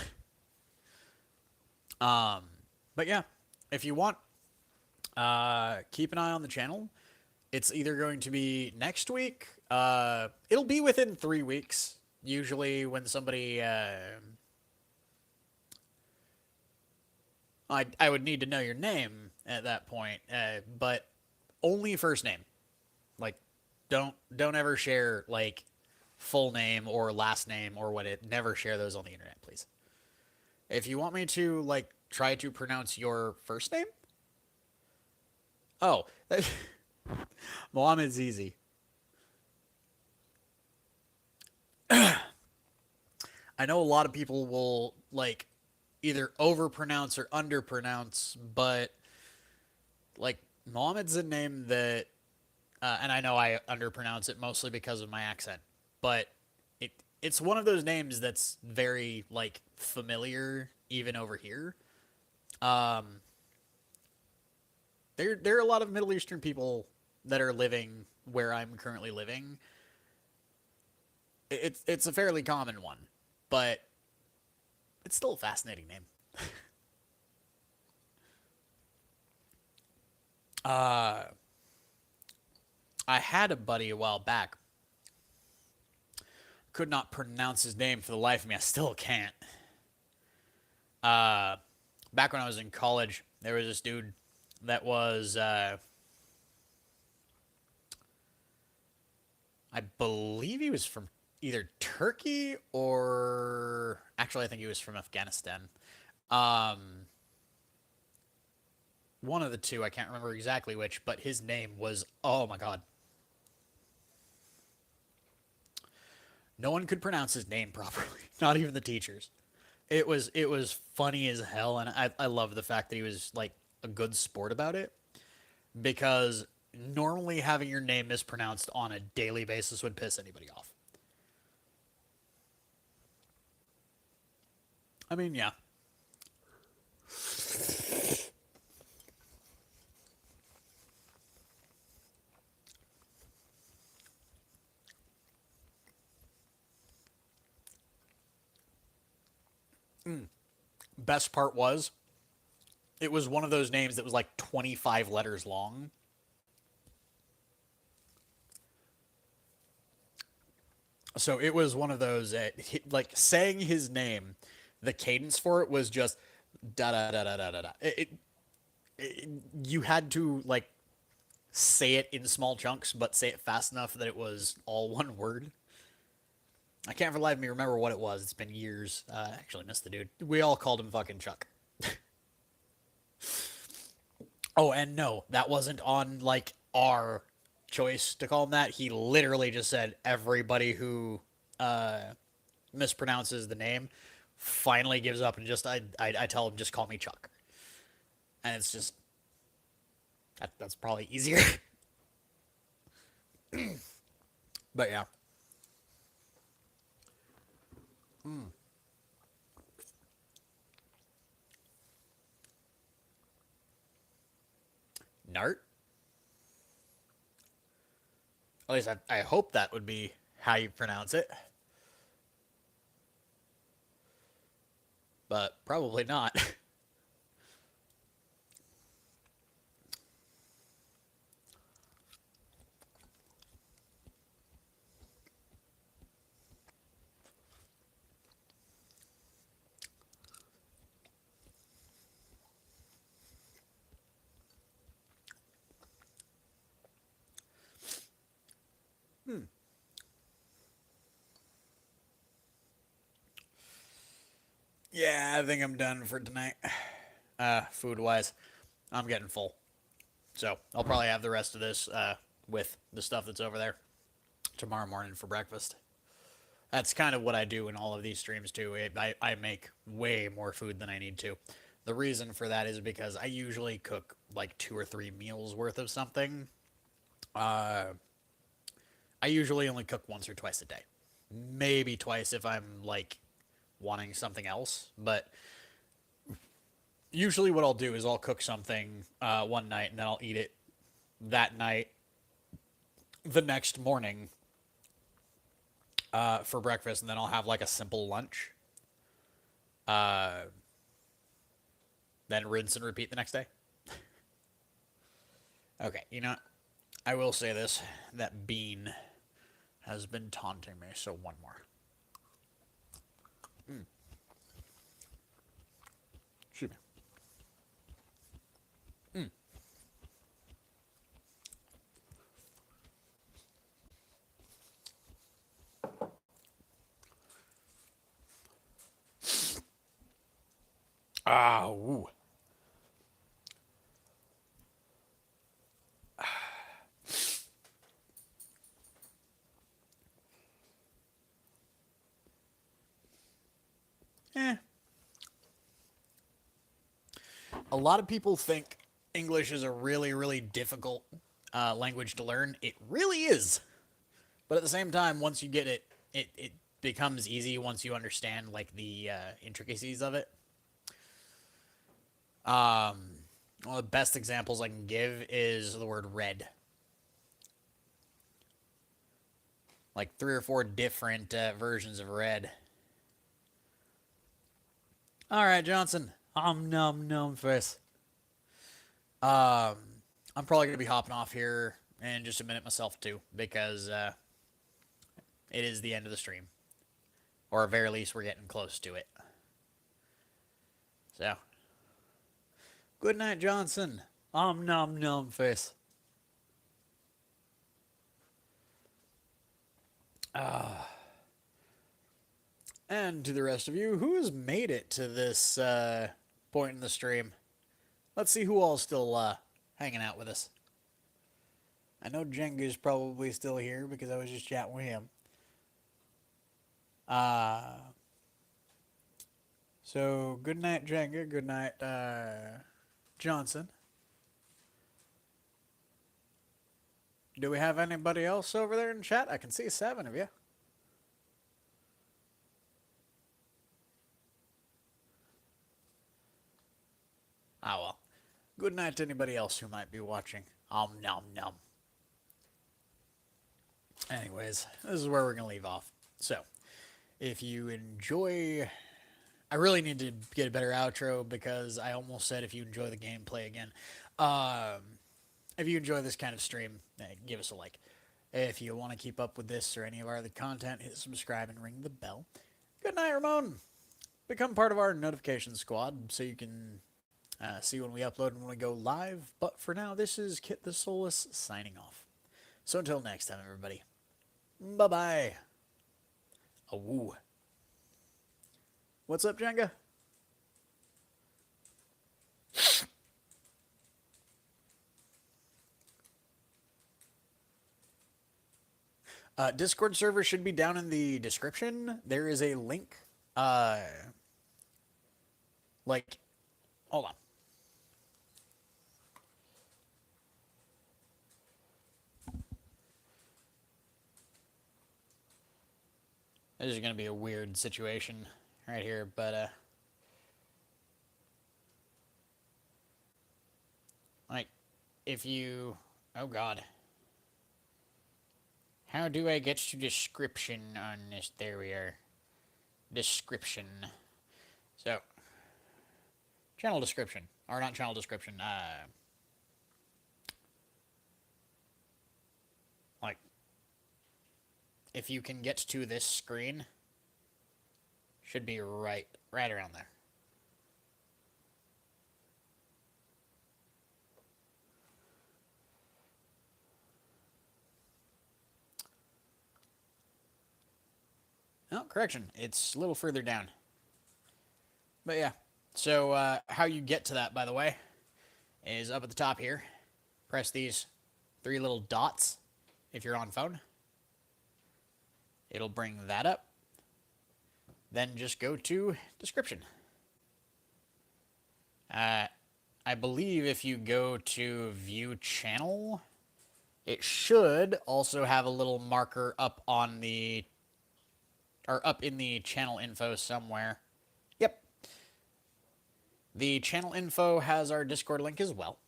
um, but yeah, if you want, keep an eye on the channel. It's either going to be next week. It'll be within 3 weeks. Usually, when somebody, I would need to know your name at that point, but only first name. Like, don't ever share like full name or last name or what it. Never share those on the internet, please. If you want me to like try to pronounce your first name, oh, Mohammed's easy. I know a lot of people will like either overpronounce or underpronounce, but like Mohammed's a name that, and I know I underpronounce it mostly because of my accent, but it's one of those names that's very like familiar even over here. Um, there are a lot of Middle Eastern people that are living where I'm currently living. It's a fairly common one, but it's still a fascinating name. Uh, I had a buddy a while back. Could not pronounce his name for the life of me. I still can't. Uh, Back when I was in college, there was this dude that was, I believe he was from either Turkey or actually, I think he was from Afghanistan. Um, One of the two. I can't remember exactly which, but his name was, oh my god, no one could pronounce his name properly. Not even the teachers. It was funny as hell, and I love the fact that he was like a good sport about it because normally having your name mispronounced on a daily basis would piss anybody off. I mean, yeah. Best part was it was one of those names that was like 25 letters long. So it was one of those like saying his name, the cadence for it was just da da da da da da. You had to like say it in small chunks, but say it fast enough that it was all one word. I can't for the life of me remember what it was. It's been years. I actually missed the dude. We all called him fucking Chuck. Oh, and no, that wasn't on like our choice to call him that. He literally just said everybody who uh, mispronounces the name finally gives up and just I tell him just call me Chuck, and it's just that's probably easier. But yeah, Nart. At least I hope that would be how you pronounce it, but probably not. Yeah, I think I'm done for tonight. Food wise, I'm getting full. So I'll probably have the rest of this with the stuff that's over there tomorrow morning for breakfast. That's kind of what I do in all of these streams too. I make way more food than I need to. The reason for that is because I usually cook like 2 or 3 meals worth of something. Uh, I usually only cook once or twice a day, maybe twice if I'm like wanting something else. But usually, what I'll do is I'll cook something one night and then I'll eat it that night, the next morning for breakfast, and then I'll have like a simple lunch. Uh, then rinse and repeat the next day. Okay, you know what? I will say this: that bean has been taunting me. So one more. Excuse me. Ah, ooh. Eh. A lot of people think English is a really, really difficult language to learn. It really is. But at the same time, once you get it, it becomes easy once you understand like the intricacies of it. One of the best examples I can give is the word red. Like three or four different versions of red. All right, Johnson. Num num face. Um, I'm probably gonna be hopping off here in just a minute myself too, because it is the end of the stream, or at very least we're getting close to it. So, good night, Johnson. Num num face. And to the rest of you, who has made it to this point in the stream? Let's see who all's still hanging out with us. I know Jenga's probably still here because I was just chatting with him. So good night, Jenga. Good night, Johnson. Do we have anybody else over there in chat? I can see 7 of you. Ah, well. Good night to anybody else who might be watching. Nom nom. Anyways, this is where we're going to leave off. So, if you enjoy... I really need to get a better outro because I almost said if you enjoy the gameplay again. If you enjoy this kind of stream, give us a like. If you want to keep up with this or any of our other content, hit subscribe and ring the bell. Good night, Ramon. Become part of our notification squad so you can see when we upload and when we go live. But for now, this is Kitthesoulless signing off. So until next time, everybody. Bye-bye. Awoo. What's up, Jenga? Discord server should be down in the description. There is a link. Like, hold on. This is going to be a weird situation right here, but, like, if you... Oh, God. How do I get to description on this? There we are. Description. So, channel description. Or not channel description. Like, if you can get to this screen, should be right around there. Oh, correction. It's a little further down. But yeah. So, how you get to that, by the way, is up at the top here. Press these 3 little dots if you're on phone. It'll bring that up. Then just go to description. I believe if you go to view channel, it should also have a little marker up on the... or up in the channel info somewhere. Yep. The channel info has our Discord link as well.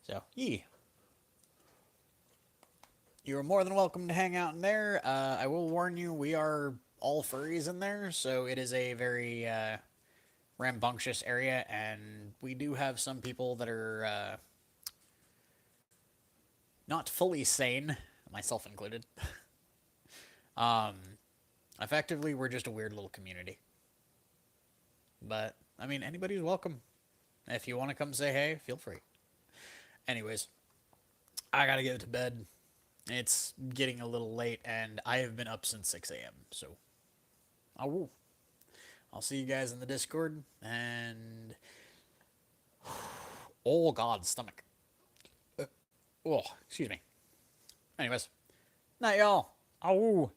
So, you are more than welcome to hang out in there. I will warn you, we are all furries in there, so it is a very rambunctious area, and we do have some people that are not fully sane, myself included. Effectively, we're just a weird little community. But, I mean, anybody's welcome. If you want to come say hey, feel free. Anyways, I gotta get to bed. It's getting a little late, and I have been up since 6 a.m., so... I'll I'll see you guys in the Discord, and oh god, stomach. Oh, excuse me. Anyways, night, y'all. Oh.